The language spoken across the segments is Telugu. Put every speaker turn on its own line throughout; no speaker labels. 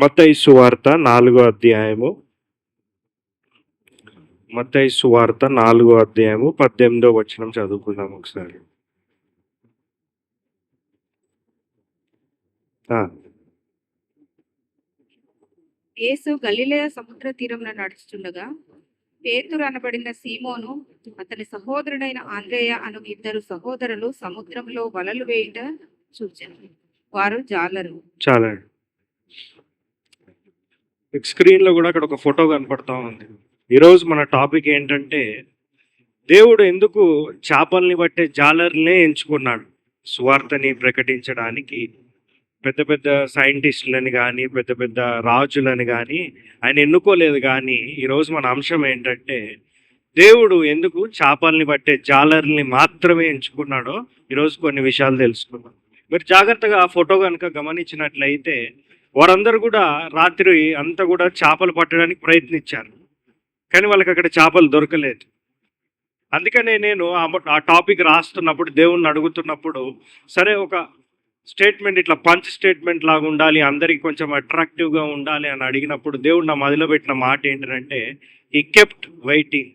మత్తయి సువార్త 4 అధ్యాయము. మత్తయి సువార్త 4 అధ్యాయము 18 వచనం చదువుకుందాం ఒకసారి. ఆ!
యేసు గలిలయ సముద్ర తీరమున నడుచుచుండగా పేతురు అనబడిన సీమోను అతని సహోదరుడైన ఆంద్రేయ అను ఇద్దరు సహోదరులు సముద్రంలో వలలు వేయుట చూచారు. వారు జాలరు.
చాలండి. మీకు స్క్రీన్‌లో గూడా అక్కడ ఒక ఫోటో కనపడతా ఉంది. ఈరోజు మన టాపిక్ ఏంటంటే, దేవుడు ఎందుకు చేపల్ని పట్టే జాలర్లనే ఎంచుకున్నాడు సువార్తని ప్రకటించడానికి. పెద్ద పెద్ద సైంటిస్టులని గానీ, పెద్ద పెద్ద రాజులని గానీ ఆయన ఎన్నుకోలేదు గానీ, ఈరోజు మన అంశం ఏంటంటే, దేవుడు ఎందుకు చేపల్ని పట్టే జాలర్లని మాత్రమే ఎంచుకున్నాడో ఈరోజు కొన్ని విషయాలు తెలుసుకుందాం. మీరు జాగ్రత్తగా ఆ ఫోటో కనుక గమనించినట్లయితే, వారందరూ కూడా రాత్రి అంతా కూడా చేపలు పట్టడానికి ప్రయత్నించారు. కానీ వాళ్ళకి అక్కడ చేపలు దొరకలేదు. అందుకనే నేను ఆ టాపిక్ రాస్తున్నప్పుడు, దేవుణ్ణి అడుగుతున్నప్పుడు, సరే ఒక స్టేట్మెంట్ ఇట్లా పంచ్ స్టేట్మెంట్ లాగా ఉండాలి, అందరికి కొంచెం అట్రాక్టివ్గా ఉండాలి అని అడిగినప్పుడు దేవుడు నా మదిలో పెట్టిన మాట ఏంటంటే, ఈ కెప్ట్ వెయిటింగ్,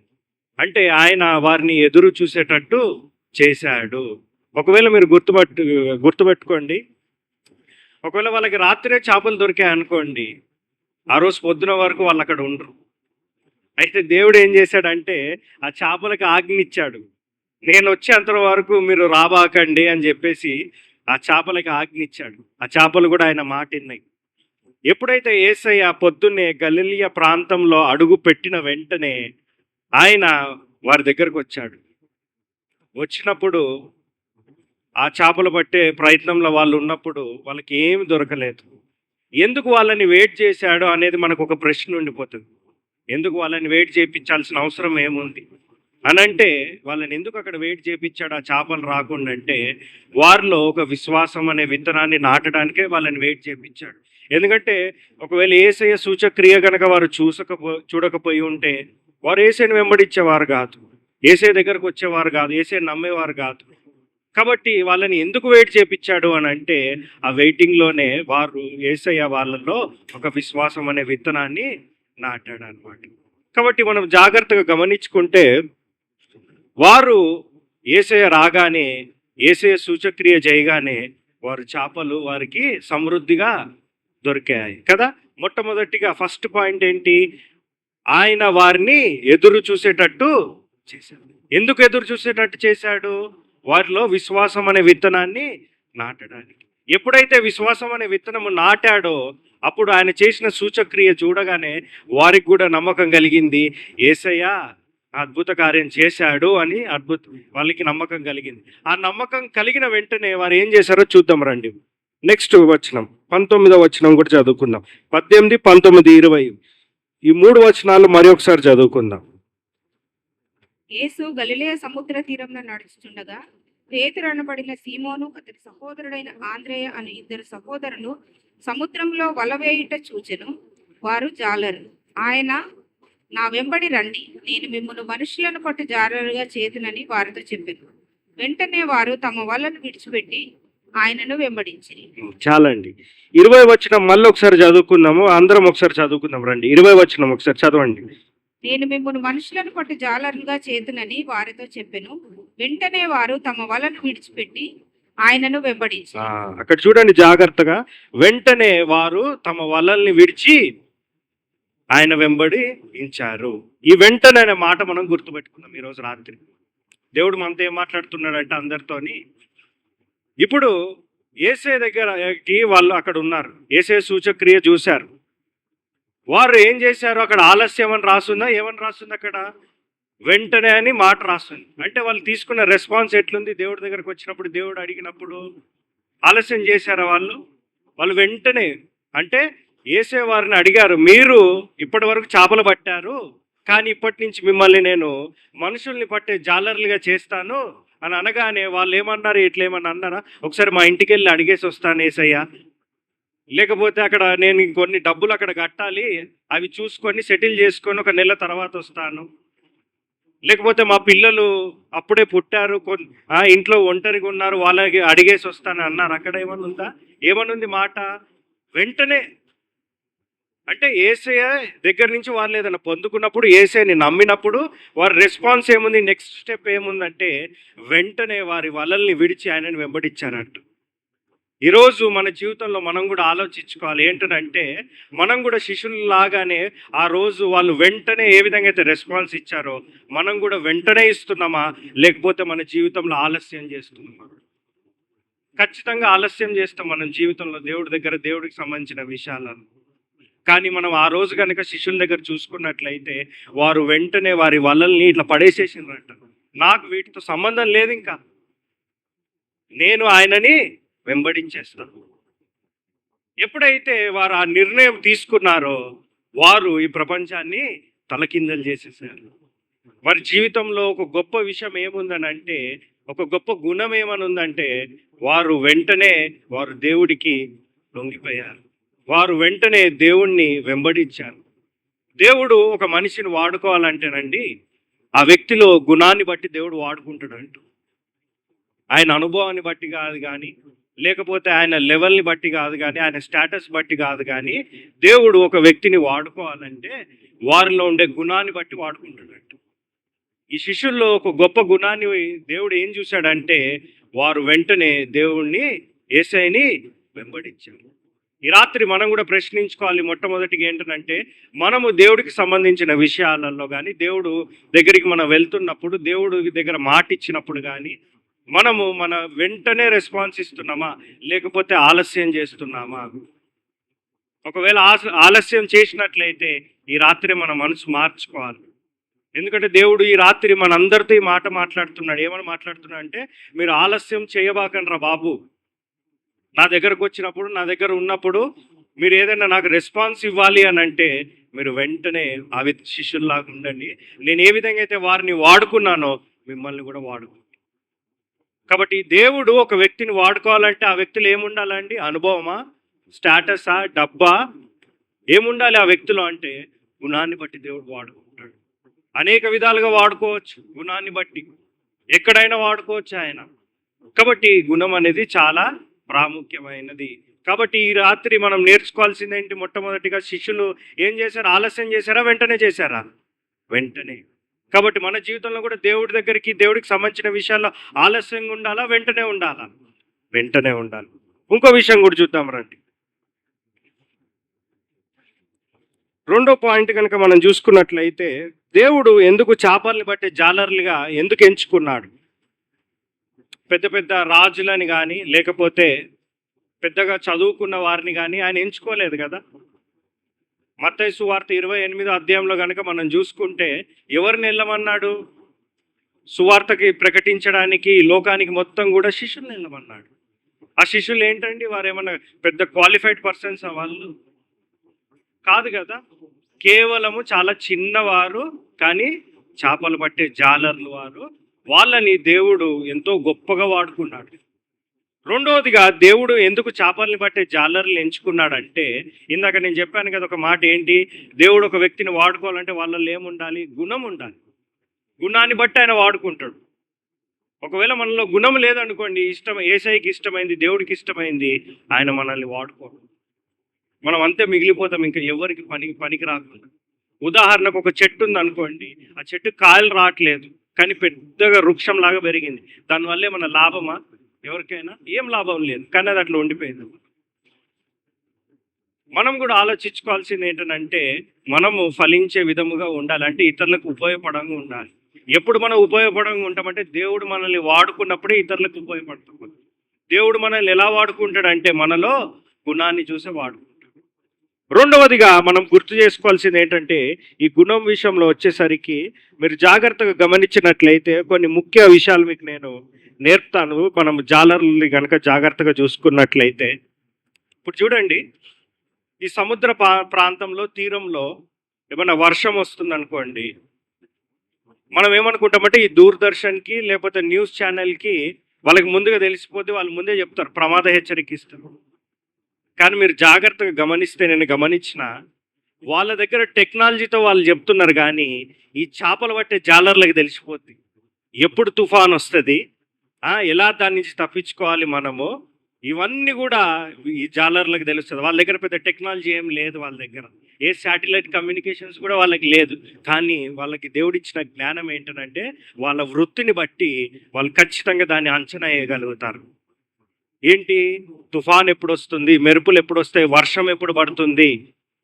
అంటే ఆయన వారిని ఎదురు చూసేటట్టు చేశాడు. ఒకవేళ మీరు గుర్తుపెట్టుకోండి, ఒకవేళ వాళ్ళకి రాత్రే చేపలు దొరికాయి అనుకోండి, ఆ రోజు పొద్దున వరకు వాళ్ళు అక్కడ ఉండరు. అయితే దేవుడు ఏం చేశాడంటే ఆ చేపలకు ఆజ్ఞ ఇచ్చాడు, నేను వచ్చేంత వరకు మీరు రాబాకండి అని చెప్పేసి ఆ చేపలకి ఆజ్ఞ ఇచ్చాడు. ఆ చేపలు కూడా ఆయన మాట విన్నాయి. ఎప్పుడైతే యేసయ్య పొద్దున్నే గలిలయ ప్రాంతంలో అడుగు పెట్టిన వెంటనే ఆయన వారి దగ్గరకు వచ్చాడు. వచ్చినప్పుడు ఆ చేపలు పట్టే ప్రయత్నంలో వాళ్ళు ఉన్నప్పుడు వాళ్ళకి ఏమి దొరకలేదు. ఎందుకు వాళ్ళని వెయిట్ చేశాడు అనేది మనకు ఒక ప్రశ్న ఉండిపోతుంది. ఎందుకు వాళ్ళని వెయిట్ చేయించాల్సిన అవసరం ఏముంది అనంటే, వాళ్ళని ఎందుకు అక్కడ వెయిట్ చేయించాడు ఆ చేపలు రాకుండా అంటే, వారిలో ఒక విశ్వాసం అనే విత్తనాన్ని నాటడానికే వాళ్ళని వెయిట్ చేయించాడు. ఎందుకంటే ఒకవేళ యేసయ్య సూచక్రియ కనుక వారు చూడకపోయి ఉంటే వారు యేసయ్యను వెంబడించేవారు కాదు, యేసయ్య దగ్గరకు వచ్చేవారు కాదు, యేసయ్యను నమ్మేవారు కాదు. కాబట్టి వాళ్ళని ఎందుకు వెయిట్ చేయించాడు అని అంటే, ఆ వెయిటింగ్లోనే వారు యేసయ్య వాళ్ళలో ఒక విశ్వాసం అనే విత్తనాన్ని నాటాడు అనమాట. కాబట్టి మనం జాగ్రత్తగా గమనించుకుంటే, వారు యేసయ్య రాగానే, యేసయ్య సూచక్రియ చేయగానే వారు చేపలు వారికి సమృద్ధిగా దొరికాయి కదా. మొట్టమొదటిగా ఫస్ట్ పాయింట్ ఏంటి, ఆయన వారిని ఎదురు చూసేటట్టు చేశాడు. ఎందుకు ఎదురు చూసేటట్టు చేశాడు? వారిలో విశ్వాసం అనే విత్తనాన్ని నాటడానికి. ఎప్పుడైతే విశ్వాసం అనే విత్తనము నాటాడో అప్పుడు ఆయన చేసిన సూచక్రియ చూడగానే వారికి కూడా నమ్మకం కలిగింది, యేసయ్య అద్భుత కార్యం చేశాడు అని వాళ్ళకి నమ్మకం కలిగింది. ఆ నమ్మకం కలిగిన వెంటనే వారు ఏం చేశారో చూద్దాం రండి. నెక్స్ట్ వచనం 19వ వచనం కూడా చదువుకుందాం. 18, 19, 20 ఈ 3 వచనాలు మరి ఒకసారి చదువుకుందాం.
యేసు గలిలయ సముద్ర తీరంలో నడుచుచుండగా పేతురు అనబడిన సీమోను అతని సహోదరుడైన ఆంద్రేయ అను ఇద్దరు సహోదరులు సముద్రంలో వల వేయుట చూచెను. వారు జాలరు. ఆయన, నా వెంబడి రండి, నేను మిమ్మల్ని మనుషులను పట్టు జాలరుగా చేతునని వారితో చెప్పాను. వెంటనే వారు తమ వలను విడిచిపెట్టి ఆయనను వెంబడించిరి.
చాలండి. 20 వచనం మళ్ళీ ఒకసారి చదువుకుందాము, అందరం ఒకసారి చదువుకుందాం రండి. 20 వచనం ఒకసారి చదవండి.
నేను మిమ్మల్ని మనుషులను పట్టు జాలరుగా చేతునని వారితో చెప్పాను. వెంటనే వారు తమ వలను విడిచిపెట్టి ఆయనను వెంబడించి.
అక్కడ చూడండి జాగ్రత్తగా, వెంటనే వారు తమ వలల్ని విడిచి ఆయన వెంబడించారు. ఈ వెంటనే అనే మాట మనం గుర్తుపెట్టుకున్నాం ఈరోజు రాత్రి. దేవుడు మనతో ఏం మాట్లాడుతున్నాడంటే అందరితోని, ఇప్పుడు యేసయ్య దగ్గరకి వాళ్ళు అక్కడ ఉన్నారు, యేసయ్య సూచక్రియ చూశారు. వారు ఏం చేశారు, అక్కడ ఆలస్యం అని రాస్తుందా, ఏమని రాస్తుంది అక్కడ, వెంటనే అని మాట రాస్తుంది. అంటే వాళ్ళు తీసుకున్న రెస్పాన్స్ ఎట్లుంది, దేవుడి దగ్గరకు వచ్చినప్పుడు, దేవుడు అడిగినప్పుడు ఆలస్యం చేశారా వాళ్ళు వెంటనే, అంటే యేసే వారిని అడిగారు, మీరు ఇప్పటి వరకు చేపలు పట్టారు, కానీ ఇప్పటి నుంచి మిమ్మల్ని నేను మనుషుల్ని పట్టే జాలర్లుగా చేస్తాను అని అనగానే వాళ్ళు ఏమన్నారు, ఇట్లేమన్నా అన్నారా, ఒకసారి మా ఇంటికి వెళ్ళి అడిగేసి వస్తాను యేసయ్య, లేకపోతే అక్కడ నేను కొన్ని డబ్బులు అక్కడ కట్టాలి, అవి చూసుకొని సెటిల్ చేసుకొని ఒక నెల తర్వాత వస్తాను, లేకపోతే మా పిల్లలు అప్పుడే పుట్టారు, ఇంట్లో ఒంటరిగా ఉన్నారు, వాళ్ళకి అడిగేసి వస్తాను అన్నారు. అక్కడ ఏమన్నా ఉందా? ఏమనుంది మాట, వెంటనే అంటే యేసయ్య దగ్గర నుంచి వాళ్ళు ఏదైనా పొందుకున్నప్పుడు, యేసయ్యని నమ్మినప్పుడు వారి రెస్పాన్స్ ఏముంది, నెక్స్ట్ స్టెప్ ఏముందంటే వెంటనే వారి వలల్ని విడిచి ఆయనని వెంబడించారంట. ఈరోజు మన జీవితంలో మనం కూడా ఆలోచించుకోవాలి. ఏంటంటే మనం కూడా శిష్యుల్లాగానే ఆ రోజు వాళ్ళు వెంటనే ఏ విధంగా అయితే రెస్పాన్స్ ఇచ్చారో మనం కూడా వెంటనే ఇస్తున్నామా, లేకపోతే మన జీవితంలో ఆలస్యం చేస్తున్నామా? ఖచ్చితంగా ఆలస్యం చేస్తాం మనం జీవితంలో దేవుడి దగ్గర, దేవుడికి సంబంధించిన విషయాలను. కానీ మనం ఆ రోజు కనుక శిష్యుల దగ్గర చూసుకున్నట్లయితే వారు వెంటనే వారి వలల్ని ఇట్లా పడేసేసిండ్రంట. నాకు వీటితో సంబంధం లేదు, ఇంకా నేను ఆయనని వెంబడించేస్తాను. ఎప్పుడైతే వారు ఆ నిర్ణయం తీసుకున్నారో వారు ఈ ప్రపంచాన్ని తలకిందలు చేసేసారు. వారి జీవితంలో ఒక గొప్ప విషయం ఏముందని అంటే, ఒక గొప్ప గుణం ఏమని ఉందంటే వారు వెంటనే వారు దేవుడికి లొంగిపోయారు. వారు వెంటనే దేవుణ్ణి వెంబడించారు. దేవుడు ఒక మనిషిని వాడుకోవాలంటేనండి ఆ వ్యక్తిలో గుణాన్ని బట్టి దేవుడు వాడుకుంటాడంట. ఆయన అనుభవాన్ని బట్టి కాదు కానీ, లేకపోతే ఆయన లెవెల్ని బట్టి కాదు కానీ, ఆయన స్టేటస్ బట్టి కాదు కానీ, దేవుడు ఒక వ్యక్తిని వాడుకోవాలంటే వారిలో ఉండే గుణాన్ని బట్టి వాడుకుంటాడంట. ఈ శిష్యుల్లో ఒక గొప్ప గుణాన్ని దేవుడు ఏం చూశాడంటే వారు వెంటనే దేవుణ్ణి, యేసయ్యని వెంబడించారు. ఈ రాత్రి మనం కూడా ప్రశ్నించుకోవాలి. మొట్టమొదటిగా ఏంటంటే మనము దేవుడికి సంబంధించిన విషయాలలో కానీ, దేవుడు దగ్గరికి మనం వెళ్తున్నప్పుడు, దేవుడు దగ్గర మాట ఇచ్చినప్పుడు కానీ మనము మన వెంటనే రెస్పాన్స్ ఇస్తున్నామా, లేకపోతే ఆలస్యం చేస్తున్నామా? ఒకవేళ ఆలస్యం చేసినట్లయితే ఈ రాత్రి మన మనసు మార్చుకోవాలి. ఎందుకంటే దేవుడు ఈ రాత్రి మనందరితో ఈ మాట మాట్లాడుతున్నాడు. ఏమని మాట్లాడుతున్నాడు అంటే, మీరు ఆలస్యం చేయబాకండ్రా బాబు. నా దగ్గరకు వచ్చినప్పుడు, నా దగ్గర ఉన్నప్పుడు మీరు ఏదైనా నాకు రెస్పాన్స్ ఇవ్వాలి అని అంటే మీరు వెంటనే ఆ శిష్యుల్లాగా ఉండండి. నేను ఏ విధంగా అయితే వారిని వాడుకున్నానో మిమ్మల్ని కూడా వాడుకుంటాను. కాబట్టి దేవుడు ఒక వ్యక్తిని వాడుకోవాలంటే ఆ వ్యక్తిలో ఏముండాలండి? అనుభవమా, స్టేటసా, డబ్బా, ఏముండాలి ఆ వ్యక్తిలో అంటే గుణాన్ని బట్టి దేవుడు వాడుకుంటాడు. అనేక విధాలుగా వాడుకోవచ్చు, గుణాన్ని బట్టి ఎక్కడైనా వాడుకోవచ్చు ఆయన. కాబట్టి గుణం అనేది చాలా ప్రాముఖ్యమైనది. కాబట్టి ఈ రాత్రి మనం నేర్చుకోవాల్సింది ఏంటి? మొట్టమొదటిగా శిష్యులు ఏం చేశారు? ఆలస్యం చేశారా, వెంటనే చేశారా? వెంటనే. కాబట్టి మన జీవితంలో కూడా దేవుడి దగ్గరికి, దేవుడికి సంబంధించిన విషయాల్లో ఆలస్యంగా ఉండాలా, వెంటనే ఉండాలా? వెంటనే ఉండాలి. ఇంకో విషయం కూడా చూద్దాం రండి. రెండో పాయింట్ కనుక మనం చూసుకున్నట్లయితే దేవుడు ఎందుకు చేపల్ని బట్టి జాలర్లుగా ఎందుకు ఎంచుకున్నాడు? పెద్ద పెద్ద రాజులని కానీ, లేకపోతే పెద్దగా చదువుకున్న వారిని కానీ ఆయన ఎంచుకోలేదు కదా. మత్తయి సువార్త 28వ అధ్యాయంలో కనుక మనం చూసుకుంటే ఎవరిని వెళ్ళమన్నాడు? సువార్తకి ప్రకటించడానికి లోకానికి మొత్తం కూడా శిష్యుల్ని వెళ్ళమన్నాడు. ఆ శిష్యులు ఏంటండి? వారు ఏమన్నా పెద్ద క్వాలిఫైడ్ పర్సన్స్ వాళ్ళు కాదు కదా. కేవలము చాలా చిన్నవారు, కానీ చేపలు పట్టే జాలర్లు వారు. వాళ్ళని దేవుడు ఎంతో గొప్పగా వాడుకున్నాడు. రెండవదిగా దేవుడు ఎందుకు చేపల్ని పట్టే జాలర్లు ఎంచుకున్నాడంటే, ఇందాక నేను చెప్పాను కదా ఒక మాట, ఏంటి? దేవుడు ఒక వ్యక్తిని వాడుకోవాలంటే వాళ్ళలో ఏముండాలి? గుణం ఉండాలి. గుణాన్ని బట్టి ఆయన వాడుకుంటాడు. ఒకవేళ మనలో గుణం లేదనుకోండి, యేసయ్యకి ఇష్టమైంది, దేవుడికి ఇష్టమైంది, ఆయన మనల్ని వాడుకోడు. మనం అంతే మిగిలిపోతాం, ఇంకా ఎవరికి పనికి రాకుండా. ఉదాహరణకు ఒక చెట్టు ఉంది అనుకోండి, ఆ చెట్టు కాయలు రావట్లేదు, కానీ పెద్దగా వృక్షం లాగా పెరిగింది. దానివల్ల ఏమన్నా లాభమా? ఎవరికైనా ఏం లాభం లేదు, కానీ అది అట్లా ఉండిపోయింది. మనం కూడా ఆలోచించుకోవాల్సింది ఏంటంటే మనము ఫలించే విధముగా ఉండాలంటే ఇతరులకు ఉపయోగపడంగా ఉండాలి. ఎప్పుడు మనం ఉపయోగపడంగా ఉంటామంటే దేవుడు మనల్ని వాడుకున్నప్పుడే ఇతరులకు ఉపయోగపడతాం. దేవుడు మనల్ని ఎలా వాడుకుంటాడంటే మనలో గుణాన్ని చూసే వాడుకుంటాడు. రెండవదిగా మనం గుర్తు చేసుకోవాల్సింది ఏంటంటే ఈ గుణం విషయంలో వచ్చేసరికి మీరు జాగ్రత్తగా గమనించినట్లయితే కొన్ని ముఖ్య విషయాలు మీకు నేను నేర్పుతాను. మనం జాలర్లని కనుక జాగ్రత్తగా చూసుకున్నట్లయితే, ఇప్పుడు చూడండి, ఈ సముద్ర ప్రాంతంలో, తీరంలో ఏమైనా వర్షం వస్తుంది అనుకోండి, మనం ఏమనుకుంటామంటే ఈ దూరదర్శన్కి లేకపోతే న్యూస్ ఛానల్కి వాళ్ళకి ముందుగా తెలిసిపోతే వాళ్ళు ముందే చెప్తారు, ప్రమాద హెచ్చరిక ఇస్తారు. కానీ మీరు జాగ్రత్తగా గమనిస్తే, నేను గమనించిన వాళ్ళ దగ్గర టెక్నాలజీతో వాళ్ళు చెప్తున్నారు, కానీ ఈ చేపలు పట్టే జాలర్లకు తెలిసిపోద్ది ఎప్పుడు తుఫాన్ వస్తుంది, ఎలా దాని నుంచి తప్పించుకోవాలి మనము, ఇవన్నీ కూడా ఈ జాలర్లకు తెలుస్తుంది. వాళ్ళ దగ్గర పెద్ద టెక్నాలజీ ఏం లేదు వాళ్ళ దగ్గర. ఏ శాటిలైట్ కమ్యూనికేషన్స్ కూడా వాళ్ళకి లేదు. కానీ వాళ్ళకి దేవుడిచ్చిన జ్ఞానం ఏంటనంటే వాళ్ళ వృత్తిని బట్టి వాళ్ళు ఖచ్చితంగా దాన్ని అంచనా వేయగలుగుతారు. ఏంటి? తుఫాన్ ఎప్పుడొస్తుంది? మెరుపులు ఎప్పుడొస్తాయి? వర్షం ఎప్పుడు పడుతుంది?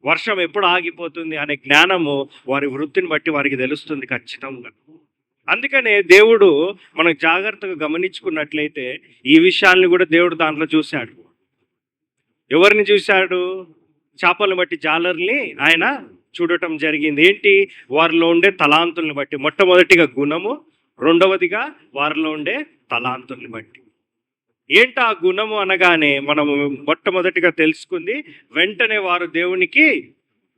వర్షం ఎప్పుడు ఆగిపోతుంది? అనే జ్ఞానము వారి వృత్తిని బట్టి వారికి తెలుస్తుంది ఖచ్చితంగా. అందుకనే దేవుడు మనం జాగ్రత్తగా గమనించుకున్నట్లయితే ఈ విషయాల్ని కూడా దేవుడు దాంట్లో చూశాడు. ఎవరిని చూశాడు? చేపలను బట్టి జాలర్ని ఆయన చూడటం జరిగింది. ఏంటి? వారిలో ఉండే తలాంతుల్ని బట్టి. మొట్టమొదటిగా గుణము, రెండవదిగా వారిలో ఉండే తలాంతుల్ని బట్టి. ఏంటి ఆ గుణము అనగానే మనము మొట్టమొదటిగా తెలుసుకుంది, వెంటనే వారు దేవునికి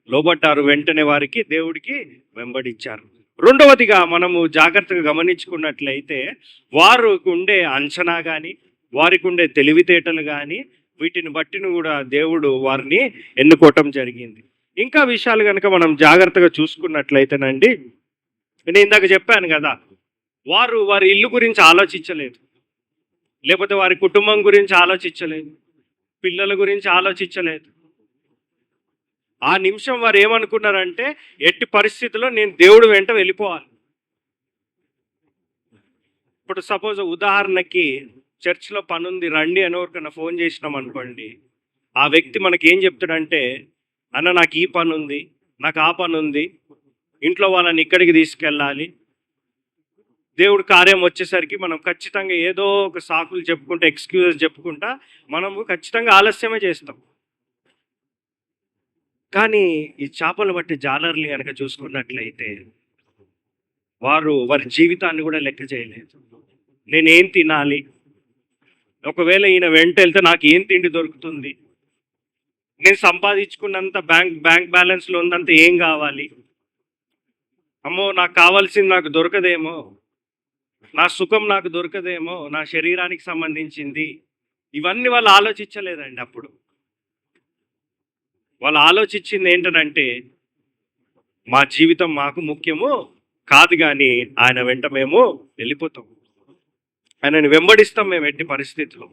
లోబడ్డారు, వెంటనే వారికి దేవుడికి వెంబడించారు. రెండవదిగా మనము జాగ్రత్తగా గమనించుకున్నట్లయితే వారికి ఉండే అంచనా కానీ, వారికి ఉండే తెలివితేటలు కానీ, వీటిని బట్టిని కూడా దేవుడు వారిని ఎన్నుకోవటం జరిగింది. ఇంకా విషయాలు కనుక మనం జాగ్రత్తగా చూసుకున్నట్లయితేనండి, నేను ఇందాక చెప్పాను కదా, వారి ఇల్లు గురించి ఆలోచించలేదు, లేకపోతే వారి కుటుంబం గురించి ఆలోచించలేదు, పిల్లల గురించి ఆలోచించలేదు. ఆ నిమిషం వారు ఏమనుకున్నారంటే ఎట్టి పరిస్థితుల్లో నేను దేవుడు వెంట వెళ్ళిపోవాలి. ఇప్పుడు సపోజ్ ఉదాహరణకి చర్చ్లో పనుంది రండి అని ఎవరికైనా ఫోన్ చేసినాం అనుకోండి, ఆ వ్యక్తి మనకి ఏం చెప్తాడంటే, అన్న నాకు ఈ పని ఉంది, నాకు ఆ పని ఉంది, ఇంట్లో వాళ్ళని ఇక్కడికి తీసుకెళ్ళాలి. దేవుడు కార్యం వచ్చేసరికి మనం ఖచ్చితంగా ఏదో ఒక సాకులు చెప్పుకుంటా, ఎక్స్క్యూజెస్ చెప్పుకుంటా మనము ఖచ్చితంగా ఆలస్యమే చేస్తాం. కానీ ఈ చేపలు బట్టి జాలర్లు కనుక చూసుకున్నట్లయితే వారి జీవితాన్ని కూడా లెక్క చేయలేదు. నేనేం తినాలి, ఒకవేళ ఈయన వెంట వెళ్తే నాకు ఏం తిండి దొరుకుతుంది, నేను సంపాదించుకున్నంత బ్యాంక్ బ్యాలెన్స్లో ఉన్నంత ఏం కావాలి, అమ్మో నాకు కావాల్సింది నాకు దొరకదేమో, నా సుఖం నాకు దొరకదేమో, నా శరీరానికి సంబంధించింది, ఇవన్నీ వాళ్ళు ఆలోచించలేదండి. అప్పుడు వాళ్ళు ఆలోచించింది ఏంటనంటే మా జీవితం మాకు ముఖ్యము కాదు, కానీ ఆయన వెంట మేము వెళ్ళిపోతాం, ఆయనని వెంబడిస్తాం మేము ఎట్టి పరిస్థితిలో.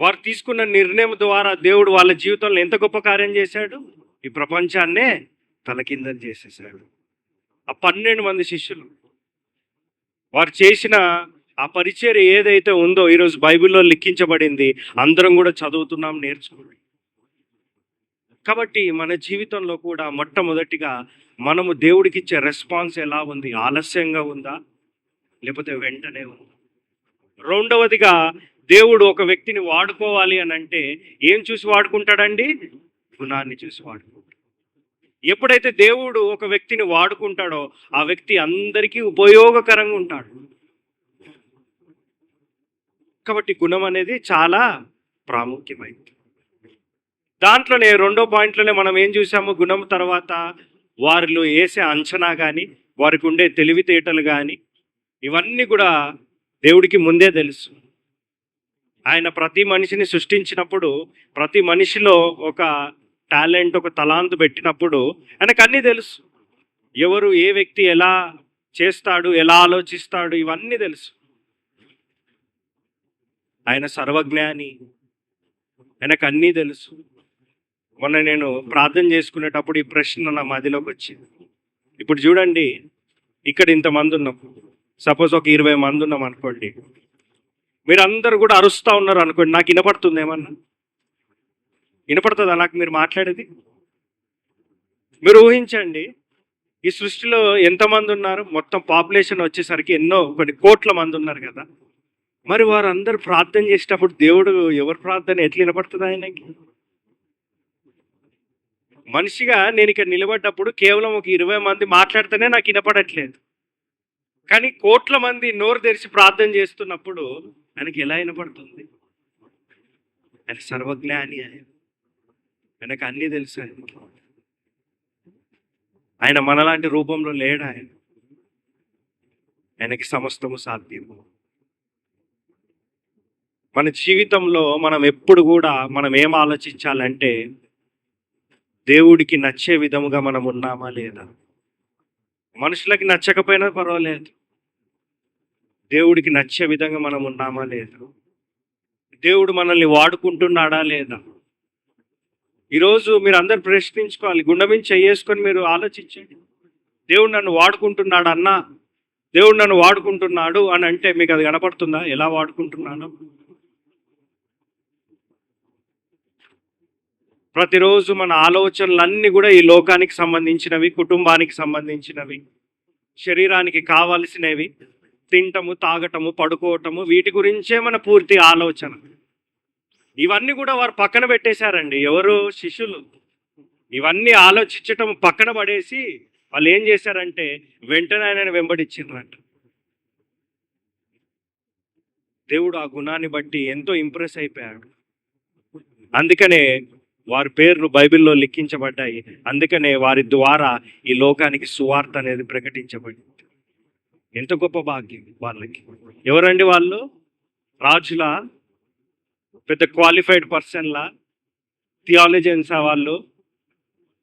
వారు తీసుకున్న నిర్ణయం ద్వారా దేవుడు వాళ్ళ జీవితంలో ఎంత గొప్ప కార్యం చేశాడు, ఈ ప్రపంచాన్నే తలకిందం చేసేసాడు. ఆ 12 మంది శిష్యులు వారు చేసిన ఆ పరిచర్య ఏదైతే ఉందో ఈరోజు బైబిల్లో లిఖించబడింది, అందరం కూడా చదువుతున్నాం, నేర్చుకున్నాం. కాబట్టి మన జీవితంలో కూడా మొట్టమొదటిగా మనము దేవుడికి ఇచ్చే రెస్పాన్స్ ఎలా ఉంది? ఆలస్యంగా ఉందా, లేకపోతే వెంటనే ఉందా? రెండవదిగా దేవుడు ఒక వ్యక్తిని వాడుకోవాలి అని అంటే ఏం చూసి వాడుకుంటాడండి? గుణాన్ని చూసి వాడుకుంటాడు. ఎప్పుడైతే దేవుడు ఒక వ్యక్తిని వాడుకుంటాడో ఆ వ్యక్తి అందరికీ ఉపయోగకరంగా ఉంటాడు. కాబట్టి గుణం అనేది చాలా ప్రాముఖ్యమైనది. దాంట్లోనే రెండో పాయింట్లోనే మనం ఏం చూసాము? గుణం తర్వాత వారిలో వేసే అంచనా కానీ, వారికి ఉండే తెలివితేటలు కానీ, ఇవన్నీ కూడా దేవుడికి ముందే తెలుసు. ఆయన ప్రతి మనిషిని సృష్టించినప్పుడు ప్రతి మనిషిలో ఒక టాలెంట్, ఒక తలాంతు పెట్టినప్పుడు ఆయనకు అన్నీ తెలుసు. ఎవరు ఏ వ్యక్తి ఎలా చేస్తాడు, ఎలా ఆలోచిస్తాడు, ఇవన్నీ తెలుసు. ఆయన సర్వజ్ఞాని, ఆయనకు అన్నీ తెలుసు. మొన్న నేను ప్రార్థన చేసుకునేటప్పుడు ఈ ప్రశ్న నా మదిలోకి వచ్చింది. ఇప్పుడు చూడండి, ఇక్కడ ఇంతమంది ఉన్నాం, సపోజ్ ఒక 20 మంది ఉన్నాం అనుకోండి, మీరందరూ కూడా అరుస్తూ ఉన్నారు అనుకోండి, నాకు వినపడుతుంది ఏమన్నా? వినపడుతుందా నాకు మీరు మాట్లాడేది? మీరు ఊహించండి, ఈ సృష్టిలో ఎంతమంది ఉన్నారు? మొత్తం పాపులేషన్ వచ్చేసరికి కొన్ని కోట్ల మంది ఉన్నారు కదా. మరి వారందరూ ప్రార్థన చేసేటప్పుడు దేవుడు ఎవరి ప్రార్థన ఎట్లా వినపడుతుంది ఆయనకి? మనిషిగా నేను ఇక్కడ నిలబడ్డప్పుడు కేవలం ఒక 20 మంది మాట్లాడితేనే నాకు వినపడట్లేదు, కానీ కోట్ల మంది నోరు తెరిచి ప్రార్థన చేస్తున్నప్పుడు ఆయనకి ఎలా వినపడుతుంది? ఆయన సర్వజ్ఞాని, ఆయనకు అన్నీ తెలుసు. ఆయన మనలాంటి రూపంలో లేడు. ఆయనకి సమస్తము సాధ్యము. మన జీవితంలో మనం ఎప్పుడు కూడా మనం ఏం ఆలోచించాలంటే దేవుడికి నచ్చే విధముగా మనం ఉన్నామా లేదా? మనుషులకి నచ్చకపోయినా పర్వాలేదు, దేవుడికి నచ్చే విధంగా మనం ఉన్నామా లేదా? దేవుడు మనల్ని వాడుకుంటున్నాడా లేదా? ఈరోజు మీరు అందరు ప్రశ్నించుకోవాలి, గుండె మీద చేసుకొని మీరు ఆలోచించండి. దేవుడు నన్ను వాడుకుంటున్నాడు అన్నా, దేవుడు నన్ను వాడుకుంటున్నాడు అని అంటే మీకు అది కనపడుతుందా ఎలా వాడుకుంటున్నాను? ప్రతిరోజు మన ఆలోచనలన్నీ కూడా ఈ లోకానికి సంబంధించినవి, కుటుంబానికి సంబంధించినవి, శరీరానికి కావాల్సినవి, తింటము, తాగటము, పడుకోవటము, వీటి గురించే మన పూర్తి ఆలోచన. ఇవన్నీ కూడా వారు పక్కన పెట్టేశారండి. ఎవరు? శిష్యులు. ఇవన్నీ ఆలోచించటం పక్కన పడేసి వాళ్ళు ఏం చేశారంటే వెంటనే ఆయనను వెంబడించిండ్రంట. దేవుడు ఆ గుణాన్ని బట్టి ఎంతో ఇంప్రెస్ అయిపోయాడు. అందుకనే వారి పేర్లు బైబిల్లో లిఖించబడ్డాయి. అందుకనే వారి ద్వారా ఈ లోకానికి సువార్త అనేది ప్రకటించబడింది. ఎంత గొప్ప భాగ్యం వాళ్ళకి. ఎవరండి వాళ్ళు? రాజుల, పెద్ద క్వాలిఫైడ్ పర్సన్లా, థియాలజన్సా వాళ్ళు?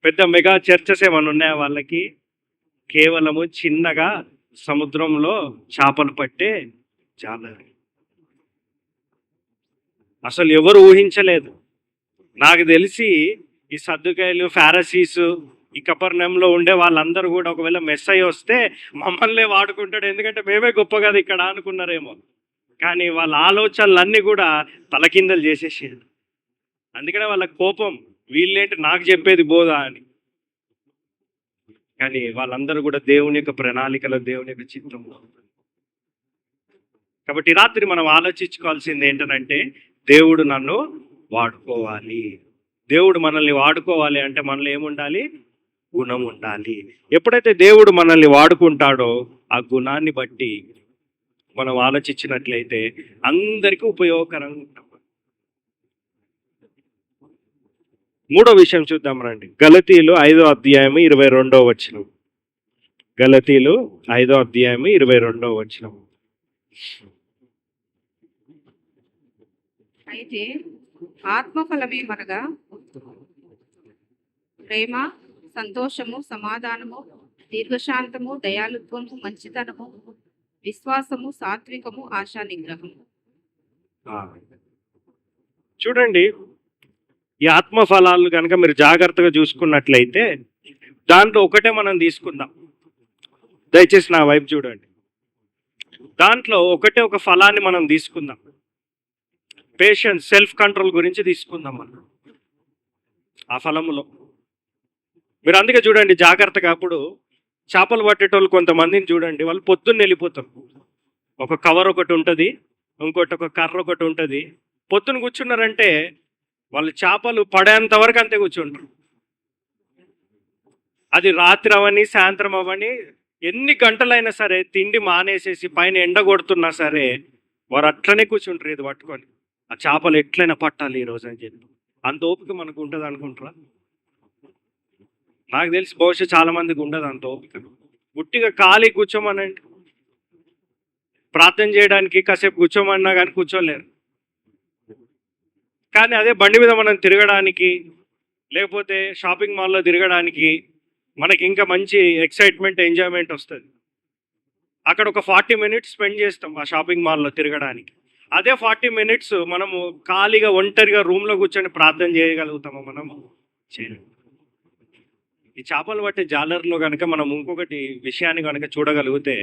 పెద్ద మెగా చర్చెస్ ఏమైనా ఉన్నాయా వాళ్ళకి? కేవలము చిన్నగా సముద్రంలో చేపలు పట్టే జాలరి. అసలు ఎవరు ఊహించలేదు. నాకు తెలిసి ఈ సద్దుకాయలు, ఫారసీస్, ఈ కపర్నంలో ఉండే వాళ్ళందరూ కూడా ఒకవేళ మెస్ అయ్యి వస్తే మమ్మల్నే వాడుకుంటాడు, ఎందుకంటే మేమే గొప్ప కదా ఇక్కడ అనుకున్నారేమో. కానీ వాళ్ళ ఆలోచనలన్నీ కూడా తలకిందలు చేసేసాడు. అందుకనే వాళ్ళ కోపం, వీళ్ళేంటి నాకు చెప్పేది బోధ అని. కానీ వాళ్ళందరూ కూడా దేవుని యొక్క ప్రణాళికలో, దేవుని యొక్క చిత్తంలో. కాబట్టి రాత్రి మనం ఆలోచించుకోవాల్సింది ఏంటంటే దేవుడు నన్ను వాడుకోవాలి. దేవుడు మనల్ని వాడుకోవాలి అంటే మనలో ఏముండాలి? గుణం ఉండాలి. ఎప్పుడైతే దేవుడు మనల్ని వాడుకుంటాడో ఆ గుణాన్ని బట్టి మనం ఆలోచించినట్లయితే అందరికీ ఉపయోగకరంగా ఉంటాం. మూడో విషయం చూద్దాం రండి. గలతీలు 5వ అధ్యాయము 22వ వచనం. గలతీలు 5వ అధ్యాయము 22వ వచనం.
అయితే ఆత్మఫలమేమనగా ప్రేమ, సంతోషము, సమాధానము, దీర్ఘశాంతము, దయాళుత్వము, మంచితనము, విశ్వాసము, సాత్వికము, ఆశా నిగ్రహము.
చూడండి, ఈ ఆత్మ ఫలాలు కనుక మీరు జాగ్రత్తగా చూసుకున్నట్లయితే దాంట్లో ఒకటే మనం తీసుకుందాం. దయచేసి నా వైపు చూడండి. దాంట్లో ఒకటే ఒక ఫలాన్ని మనం తీసుకుందాం. పేషెన్స్, సెల్ఫ్ కంట్రోల్ గురించి తీసుకుందాం మనం ఆ ఫలములో. మీరు అందుకే చూడండి జాగ్రత్తగా. అప్పుడు చేపలు పట్టేటోళ్ళు కొంతమందిని చూడండి, వాళ్ళు పొద్దున్న వెళ్ళిపోతారు. ఒక కవర్ ఒకటి ఉంటుంది, ఇంకోటి ఒక కర్ర ఒకటి ఉంటుంది. పొద్దున్న కూర్చున్నారంటే వాళ్ళు చేపలు పడేంత వరకు అంతే కూర్చుంటారు. అది రాత్రి అవని, సాయంత్రం అవని, ఎన్ని గంటలైనా సరే తిండి మానేసేసి పైన ఎండ కొడుతున్నా సరే వారు అట్లనే కూర్చుంటారు ఇది పట్టుకొని. ఆ చేపలు ఎట్లయినా పట్టాలి ఈరోజు అని చెప్పి. అంత ఓపిక మనకు ఉంటుంది అనుకుంటారా? నాకు తెలిసి బహుశా చాలా మందికి ఉండదు అంత ఓపిక. గుట్టిగా ఖాళీ కూర్చోమనండి, ప్రార్థన చేయడానికి కాసేపు కూర్చోమన్నా కానీ కూర్చోలేరు. కానీ అదే బండి మీద మనం తిరగడానికి, లేకపోతే షాపింగ్ మాల్లో తిరగడానికి మనకి ఇంకా మంచి ఎక్సైట్మెంట్, ఎంజాయ్మెంట్ వస్తుంది. అక్కడ ఒక 40 మినిట్స్ స్పెండ్ చేస్తాం ఆ షాపింగ్ మాల్లో తిరగడానికి. అదే 40 మినిట్స్ మనము ఖాళీగా ఒంటరిగా రూమ్లో కూర్చొని ప్రార్థన చేయగలుగుతాము మనము? చేయలేము. ఈ చేపలు పట్టే జాలర్లో కనుక మనం ఇంకొకటి విషయాన్ని కనుక చూడగలిగితే,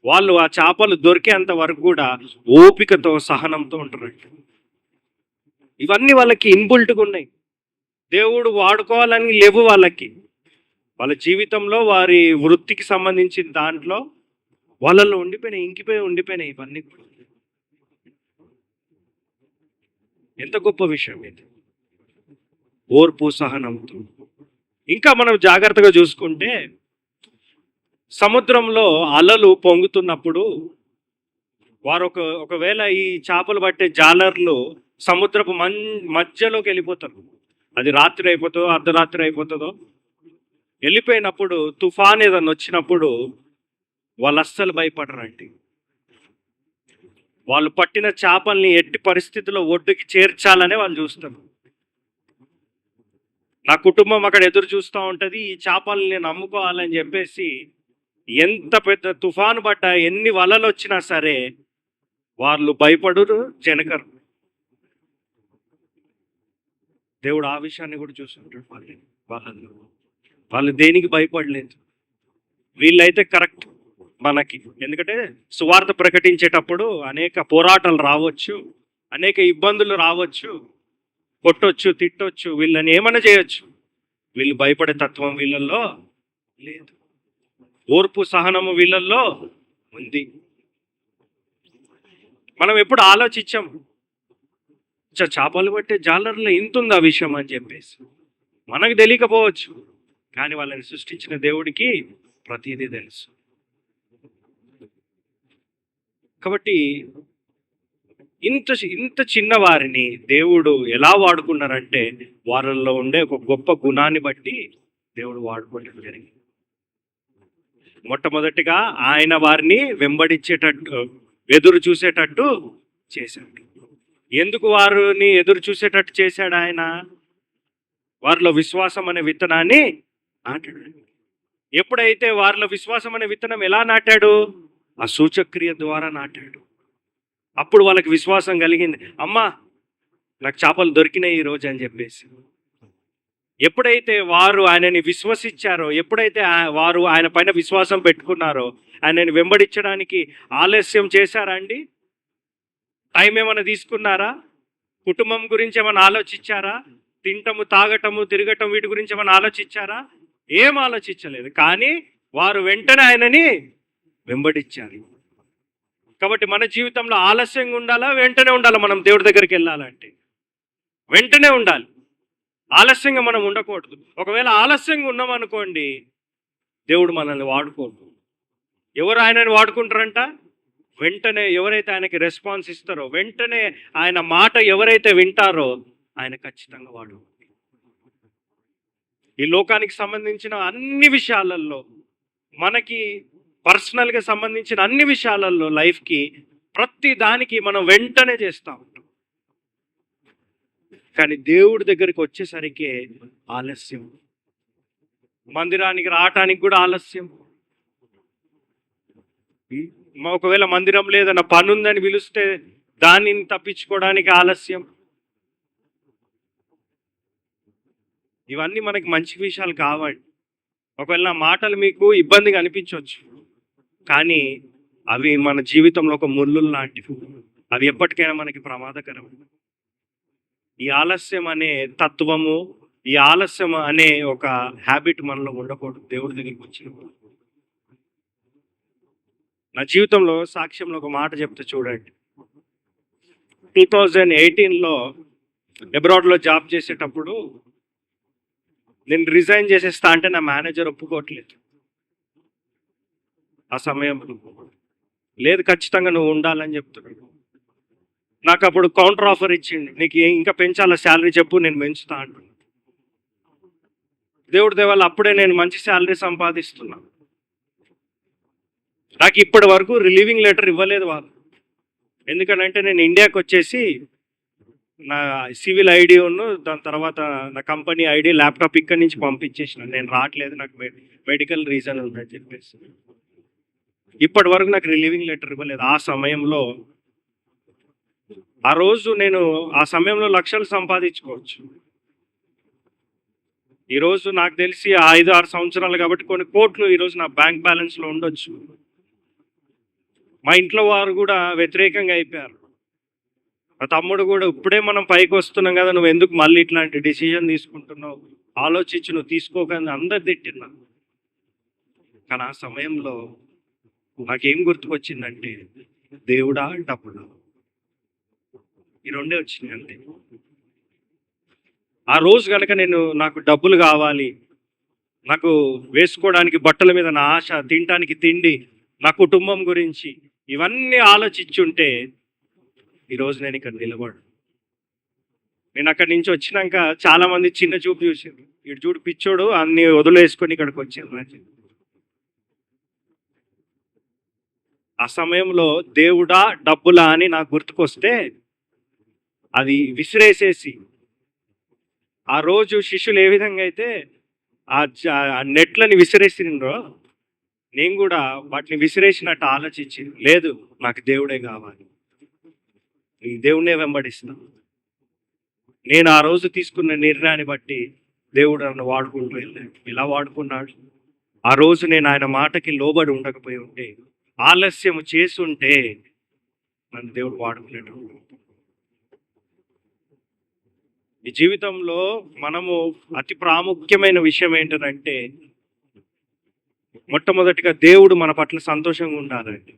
వాళ్ళు ఆ చేపలు దొరికేంత వరకు కూడా ఓపికతో, సహనంతో ఉంటారు. ఇవన్నీ వాళ్ళకి ఇన్బుల్ట్గా ఉన్నాయి. దేవుడు వాడుకోవాలని లేవు వాళ్ళకి. వాళ్ళ జీవితంలో, వారి వృత్తికి సంబంధించిన దాంట్లో వాళ్ళల్లో ఉండిపోయినాయి, ఉండిపోయినాయి ఇవన్నీ. ఎంత గొప్ప విషయం ఇది! ఓర్పు, సహనంతో. ఇంకా మనం జాగ్రత్తగా చూసుకుంటే సముద్రంలో అలలు పొంగుతున్నప్పుడు వారు ఒకవేళ ఈ చేపలు పట్టే జాలర్లు సముద్రపు మధ్యలోకి వెళ్ళిపోతారు. అది రాత్రి అయిపోతుందో, అర్ధరాత్రి అయిపోతుందో, వెళ్ళిపోయినప్పుడు తుఫాన్ ఏదన్నా వచ్చినప్పుడు వాళ్ళు అస్సలు భయపడరండి. వాళ్ళు పట్టిన చేపల్ని ఎట్టి పరిస్థితుల్లో ఒడ్డుకి చేర్చాలనే వాళ్ళు చూస్తారు. నా కుటుంబం అక్కడ ఎదురు చూస్తూ ఉంటుంది, ఈ చేపల్ని నేను అమ్ముకోవాలని చెప్పేసి. ఎంత పెద్ద తుఫాను పడ్డా, ఎన్ని వలలు వచ్చినా సరే వాళ్ళు భయపడరు, జనకరు. దేవుడు ఆ విషయాన్ని కూడా చూస్తుంటాడు. వాళ్ళు వాళ్ళు దేనికి భయపడలేదు. వీళ్ళైతే కరెక్ట్ మనకి. ఎందుకంటే సువార్త ప్రకటించేటప్పుడు అనేక పోరాటాలు రావచ్చు, అనేక ఇబ్బందులు రావచ్చు, కొట్టొచ్చు, తిట్టొచ్చు, వీళ్ళని ఏమైనా చేయొచ్చు. వీళ్ళు భయపడే తత్వం వీళ్ళల్లో లేదు. ఓర్పు సహనము వీళ్ళల్లో ఉంది. మనం ఎప్పుడు ఆలోచించాం చేపలు పట్టే జాలర్లో ఇంత ఉంది ఆ విషయం అని చెప్పేసి. మనకు తెలియకపోవచ్చు, కానీ వాళ్ళని సృష్టించిన దేవుడికి ప్రతిదీ తెలుసు. కాబట్టి ఇంత ఇంత చిన్న వారిని దేవుడు ఎలా వాడుకున్నారంటే వారిలో ఉండే ఒక గొప్ప గుణాన్ని బట్టి దేవుడు వాడుకోవడం జరిగింది. మొట్టమొదటిగా ఆయన వారిని వెంబడించేటట్టు, ఎదురు చూసేటట్టు చేశాడు. ఎందుకు వారిని ఎదురు చూసేటట్టు చేశాడు ఆయన? వారిలో విశ్వాసం అనే విత్తనాన్ని నాటాడు. ఎప్పుడైతే వారిలో విశ్వాసం అనే విత్తనం ఎలా నాటాడు? ఆ సూచక్రియ ద్వారా నాటాడు. అప్పుడు వాళ్ళకి విశ్వాసం కలిగింది. అమ్మా, నాకు చేపలు దొరికినాయి ఈరోజు అని చెప్పేసి. ఎప్పుడైతే వారు ఆయనని విశ్వసించారో, ఎప్పుడైతే వారు ఆయన పైన విశ్వాసం పెట్టుకున్నారో, ఆయనని వెంబడించడానికి ఆలస్యం చేశారా అండి? టైం ఏమైనా తీసుకున్నారా? కుటుంబం గురించి ఏమైనా ఆలోచించారా? తింటము, తాగటము, తిరగటం వీటి గురించి ఏమైనా ఆలోచించారా? ఏం ఆలోచించలేదు. కానీ వారు వెంటనే ఆయనని వెంబడించారు. కాబట్టి మన జీవితంలో ఆలస్యంగా ఉండాలా, వెంటనే ఉండాలా? మనం దేవుడి దగ్గరికి వెళ్ళాలంటే వెంటనే ఉండాలి. ఆలస్యంగా మనం ఉండకూడదు. ఒకవేళ ఆలస్యంగా ఉన్నామనుకోండి, దేవుడు మనల్ని వాడుకోడు. ఎవరు ఆయనని వాడుకుంటారంట? వెంటనే ఎవరైతే ఆయనకి రెస్పాన్స్ ఇస్తారో, వెంటనే ఆయన మాట ఎవరైతే వింటారో, ఆయన ఖచ్చితంగా వాడు. ఈ లోకానికి సంబంధించిన అన్ని విషయాలలో, మనకి పర్సనల్గా సంబంధించిన అన్ని విషయాలలో, లైఫ్కి ప్రతి దానికి మనం వెంటనే చేస్తూ ఉంటాం. కానీ దేవుడి దగ్గరికి వచ్చేసరికి ఆలస్యం. మందిరానికి రావటానికి కూడా ఆలస్యం. ఒకవేళ మందిరం లేదన్న పని ఉందని పిలిస్తే దానిని తప్పించుకోవడానికి ఆలస్యం. ఇవన్నీ మనకి మంచి విషయాలు కావండి. ఒకవేళ నా మాటలు మీకు ఇబ్బందిగా అనిపించవచ్చు, కానీ అవి మన జీవితంలో ఒక ముళ్ళు లాంటివి. అవి ఎప్పటికైనా మనకి ప్రమాదకరం. ఈ ఆలస్యం అనే తత్వము, ఈ ఆలస్యం అనే ఒక హ్యాబిట్ మనలో ఉండకూడదు. దేవుడి దగ్గరికి వచ్చినప్పుడు నా జీవితంలో సాక్ష్యంలో ఒక మాట చెప్తే చూడండి. 2018లో అబ్రాడ్లో జాబ్ చేసేటప్పుడు నేను రిజైన్ చేసేస్తా అంటే నా మేనేజర్ ఒప్పుకోవట్లేదు. ఆ సమయంలో లేదు, ఖచ్చితంగా నువ్వు ఉండాలని చెప్తున్నాడు. నాకు అప్పుడు కౌంటర్ ఆఫర్ ఇచ్చిండు, నీకు ఇంకా పెంచాల శాలరీ చెప్పు, నేను పెంచుతా అంటున్నాను. దేవుడి దేవాళ్ళు అప్పుడే నేను మంచి శాలరీ సంపాదిస్తున్నాను. నాకు ఇప్పటి వరకు రిలీవింగ్ లెటర్ ఇవ్వలేదు వాళ్ళు. ఎందుకనంటే నేను ఇండియాకి వచ్చేసి నా సివిల్ ఐడి ఉన్ను దాని తర్వాత నా కంపెనీ ఐడి, ల్యాప్టాప్ ఇక్కడి నుంచి పంపించేసిన. నేను రావట్లేదు, నాకు మెడికల్ రీజన్ ఉందని చెప్పేసి. ఇప్పటి వరకు నాకు రిలీవింగ్ లెటర్ ఇవ్వలేదు. ఆ రోజు నేను ఆ సమయంలో లక్షలు సంపాదించుకోవచ్చు. ఈరోజు నాకు తెలిసి 5-6 సంవత్సరాలు కాబట్టి కొన్ని కోట్లు ఈరోజు నా బ్యాంక్ బ్యాలెన్స్లో ఉండొచ్చు. మా ఇంట్లో వారు కూడా వ్యతిరేకంగా అయిపోయారు. మా తమ్ముడు కూడా, ఇప్పుడే మనం పైకి వస్తున్నాం కదా, నువ్వు ఎందుకు మళ్ళీ ఇట్లాంటి డిసిజన్ తీసుకుంటున్నావు, ఆలోచించి నువ్వు తీసుకోకని అందరు తిట్టినా. కానీ ఆ సమయంలో నాకేం గుర్తుకొచ్చిందంటే, దేవుడా డబ్బులు, ఈ రెండే వచ్చినాయి అంతే. ఆ రోజు కనుక నాకు డబ్బులు కావాలి, నాకు వేసుకోవడానికి బట్టల మీద నా ఆశ, తినడానికి తిండి, నా కుటుంబం గురించి ఇవన్నీ ఆలోచించుంటే ఈరోజు నేను ఇక్కడ నిలబడు. నేను అక్కడి నుంచి వచ్చినాక చాలా మంది చిన్న చూపు చూసారు, ఇటు చూడు పిచ్చోడు అన్ని వదిలేసుకొని ఇక్కడికి వచ్చారు. ఆ సమయంలో దేవుడా డబ్బులా అని నాకు గుర్తుకొస్తే అది విసిరేసేసి, ఆ రోజు శిష్యులు ఏ విధంగా అయితే ఆ నెట్లని విసిరేసినో, నేను కూడా వాటిని విసిరేసినట్టు ఆలోచించి, లేదు నాకు దేవుడే కావాలి, ఈ దేవుణ్ణే వెంబడిస్తా. నేను ఆ రోజు తీసుకున్న నిర్ణయాన్ని బట్టి దేవుడు నన్ను వాడుకుంటూ వెళ్ళాడు. ఇలా వాడుకున్నాడు. ఆ రోజు నేను ఆయన మాటకి లోబడి ఉండకపోయి ఉంటే, ఆలస్యం చేసుంటే నన్ను దేవుడు వాడుకునేటప్పుడు. ఈ జీవితంలో మనము అతి ప్రాముఖ్యమైన విషయం ఏంటంటే, మొట్టమొదటిగా దేవుడు మన పట్ల సంతోషంగా ఉండాలండి.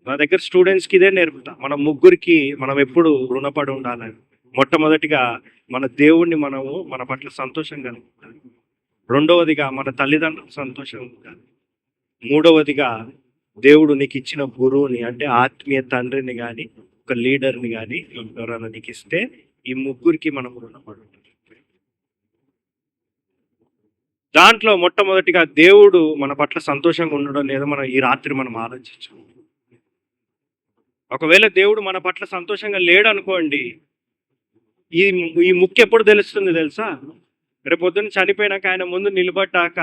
నా దగ్గర స్టూడెంట్స్కి ఇదే నేర్పుతా. మనం ముగ్గురికి మనం ఎప్పుడు రుణపడి ఉండాలని. మొట్టమొదటిగా మన దేవుణ్ణి మనము మన పట్ల సంతోషం కలిగి ఉండాలి. రెండవదిగా మన తల్లిదండ్రులకు సంతోషం ఉండాలి. మూడవదిగా దేవుడు నీకు ఇచ్చిన గురువుని, అంటే ఆత్మీయ తండ్రిని కానీ, ఒక లీడర్ని కానీ ఎవరైనా నీకు ఇస్తే, ఈ ముగ్గురికి మనం రుణపడి ఉండాలి. దాంట్లో మొట్టమొదటిగా దేవుడు మన పట్ల సంతోషంగా ఉండడం లేదో మనం ఈ రాత్రి మనం ఆలోచించు. ఒకవేళ దేవుడు మన పట్ల సంతోషంగా లేడు అనుకోండి, ఈ ఈ ముక్కు ఎప్పుడు తెలుస్తుంది తెలుసా? రేపు పొద్దున్న చనిపోయినాక ఆయన ముందు నిలబడ్డాక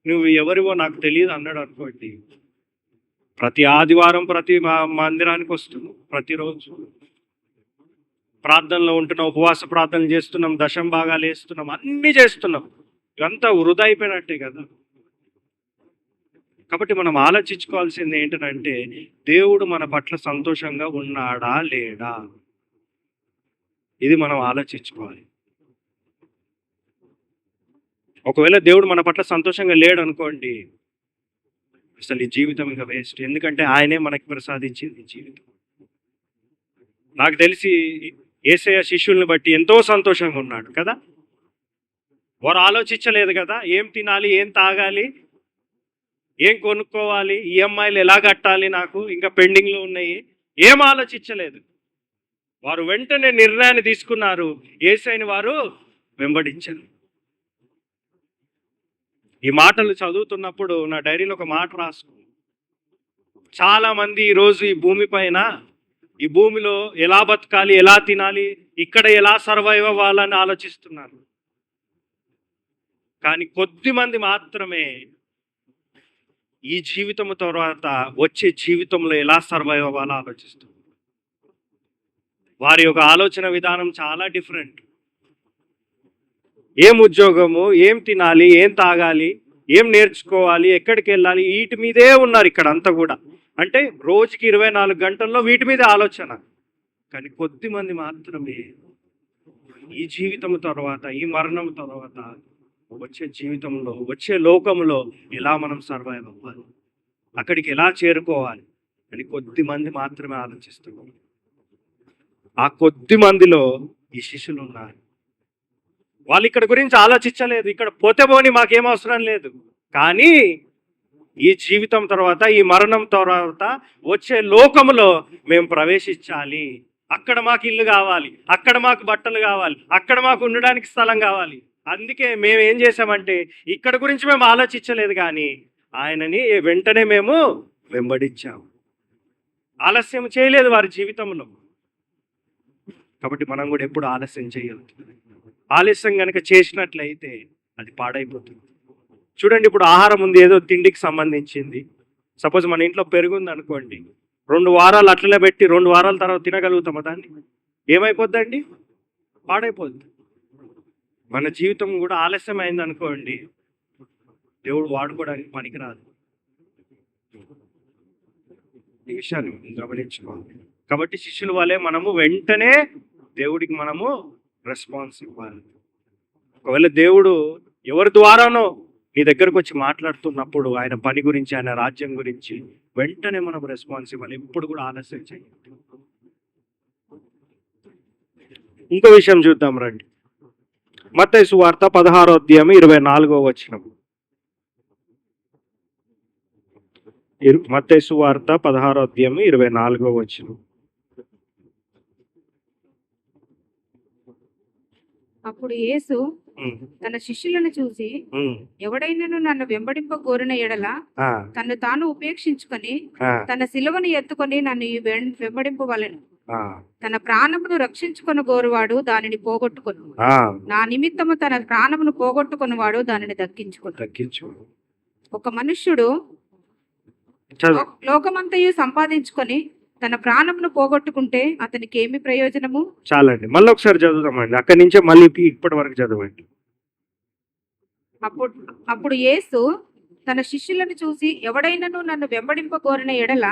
నువ్వు ఎవరివో నాకు తెలియదు అన్నాడు అనుకోండి, ప్రతి ఆదివారం ప్రతి మందిరానికి వస్తున్నాం, ప్రతిరోజు ప్రార్థనలో ఉంటున్నాం, ఉపవాస ప్రార్థనలు చేస్తున్నాం, దశం భాగాలు వేస్తున్నాం, అన్నీ చేస్తున్నాం, ఇదంతా వృధా అయిపోయినట్టే కదా. కాబట్టి మనం ఆలోచించుకోవాల్సింది ఏంటంటే, దేవుడు మన పట్ల సంతోషంగా ఉన్నాడా లేడా, ఇది మనం ఆలోచించుకోవాలి. ఒకవేళ దేవుడు మన పట్ల సంతోషంగా లేడు అనుకోండి, అసలు ఈ జీవితం ఇంకా వేస్ట్. ఎందుకంటే ఆయనే మనకి ప్రసాదించింది జీవితం. నాకు తెలిసి యేసయ్య శిష్యుల్ని బట్టి ఎంతో సంతోషంగా ఉన్నాడు కదా. వారు ఆలోచించలేదు కదా, ఏం తినాలి, ఏం తాగాలి, ఏం కొనుక్కోవాలి, ఈఎంఐలు ఎలా కట్టాలి, నాకు ఇంకా పెండింగ్లో ఉన్నాయి, ఏం ఆలోచించలేదు. వారు వెంటనే నిర్ణయాన్ని తీసుకున్నారు, యేసయ్యని వారు వెంబడించారు. ఈ మాటలు చదువుతున్నప్పుడు నా డైరీలో ఒక మాట రాసుకు. చాలా మంది ఈరోజు ఈ భూమి పైన, ఈ భూమిలో ఎలా బతకాలి, ఎలా తినాలి, ఇక్కడ ఎలా సర్వైవ్ అవ్వాలని ఆలోచిస్తున్నారు. కానీ కొద్ది మంది మాత్రమే ఈ జీవితం తర్వాత వచ్చే జీవితంలో ఎలా సర్వైవ్ అవ్వాలో ఆలోచిస్తారు. వారి యొక్క ఆలోచన విధానం చాలా డిఫరెంట్. ఏం ఉద్యోగము, ఏం తినాలి, ఏం తాగాలి, ఏం నేర్చుకోవాలి, ఎక్కడికి వెళ్ళాలి, వీటి మీదే ఉన్నారు ఇక్కడ అంతా కూడా. అంటే రోజుకి 24 గంటల్లో వీటి మీదే ఆలోచన. కానీ కొద్ది మంది మాత్రమే ఈ జీవితం తర్వాత, ఈ మరణం తర్వాత వచ్చే జీవితంలో, వచ్చే లోకంలో ఎలా మనం సర్వైవ్ అవ్వాలి, అక్కడికి ఎలా చేరుకోవాలి అని కొద్ది మంది మాత్రమే ఆలోచిస్తున్నారు. ఆ కొద్ది మందిలో ఈ శిష్యులు ఉన్నారు. వాళ్ళు ఇక్కడ గురించి ఆలోచించలేదు, ఇక్కడ పోతే పోని మాకేం అవసరం లేదు. కానీ ఈ జీవితం తర్వాత, ఈ మరణం తర్వాత వచ్చే లోకములో మేము ప్రవేశించాలి, అక్కడ మాకు ఇల్లు కావాలి, అక్కడ మాకు బట్టలు కావాలి, అక్కడ మాకు ఉండడానికి స్థలం కావాలి. అందుకే మేము ఏం చేసామంటే, ఇక్కడ గురించి మేము ఆలోచించలేదు, కానీ ఆయనని వెంటనే మేము వెంబడించాము. ఆలస్యం చేయలేదు వారి జీవితంలో. కాబట్టి మనం కూడా ఎప్పుడు ఆలస్యం చేయొద్దు. ఆలస్యం కనుక చేసినట్లయితే అది పాడైపోతుంది. చూడండి, ఇప్పుడు ఆహారం ఉంది, ఏదో తిండికి సంబంధించింది. సపోజ్ మన ఇంట్లో పెరుగుంది అనుకోండి, 2 వారాలు అట్లనే పెట్టి 2 వారాల తర్వాత తినగలుగుతామా దాన్ని? ఏమైపోద్దండి? పాడైపోద్ది. మన జీవితం కూడా ఆలస్యం అయింది అనుకోండి, దేవుడు వాడుకోవడానికి పనికిరాదు. ఈ విషయాన్ని గమనించుకోవాలి. కాబట్టి శిష్యుల వలె మనము వెంటనే దేవుడికి మనము రెస్పాన్స్ ఇవ్వాలి. ఒకవేళ దేవుడు ఎవరి ద్వారానో నీ దగ్గరకు వచ్చి మాట్లాడుతున్నప్పుడు, ఆయన పని గురించి, ఆయన రాజ్యం గురించి వెంటనే మనం రెస్పాన్స్ ఇవ్వాలి. ఎప్పుడు కూడా ఆలస్యం చేయండి. ఇంకో విషయం చూద్దాం రండి. మత్తయి సువార్త 16వ అధ్యాయం 24వ వచనం. మత్తయి సువార్త 16వ అధ్యాయం 24వ వచనం.
అప్పుడు యేసు తన శిష్యులను చూసి, ఎవడైనను నన్ను వెంబడింప కోరిన ఎడల తన్ను తాను ఉపేక్షించుకొని తన సిలువను ఎత్తుకొని నన్ను వెంబడింపవలెను. తన ప్రాణమును రక్షించుకొని గోరువాడు దానిని పోగొట్టుకొను, నా నిమిత్తము తన ప్రాణమును పోగొట్టుకున్నవాడు దానిని దక్కించుకొను. ఒక మనుష్యుడు లోకమంతయు సంపాదించుకొని తన ప్రాణమును పోగొట్టుకుంటే అతనికి ఏమి ప్రయోజనము?
చాలండి. మళ్ళీ ఒకసారి చదువుదామండి. అక్కడి నుంచే మళ్ళీ ఇప్పటి వరకు చదవండి.
అప్పుడు అప్పుడు యేసు తన శిష్యులను చూసి, ఎవడైనను నన్ను వెంబడింపగోరిన ఎడల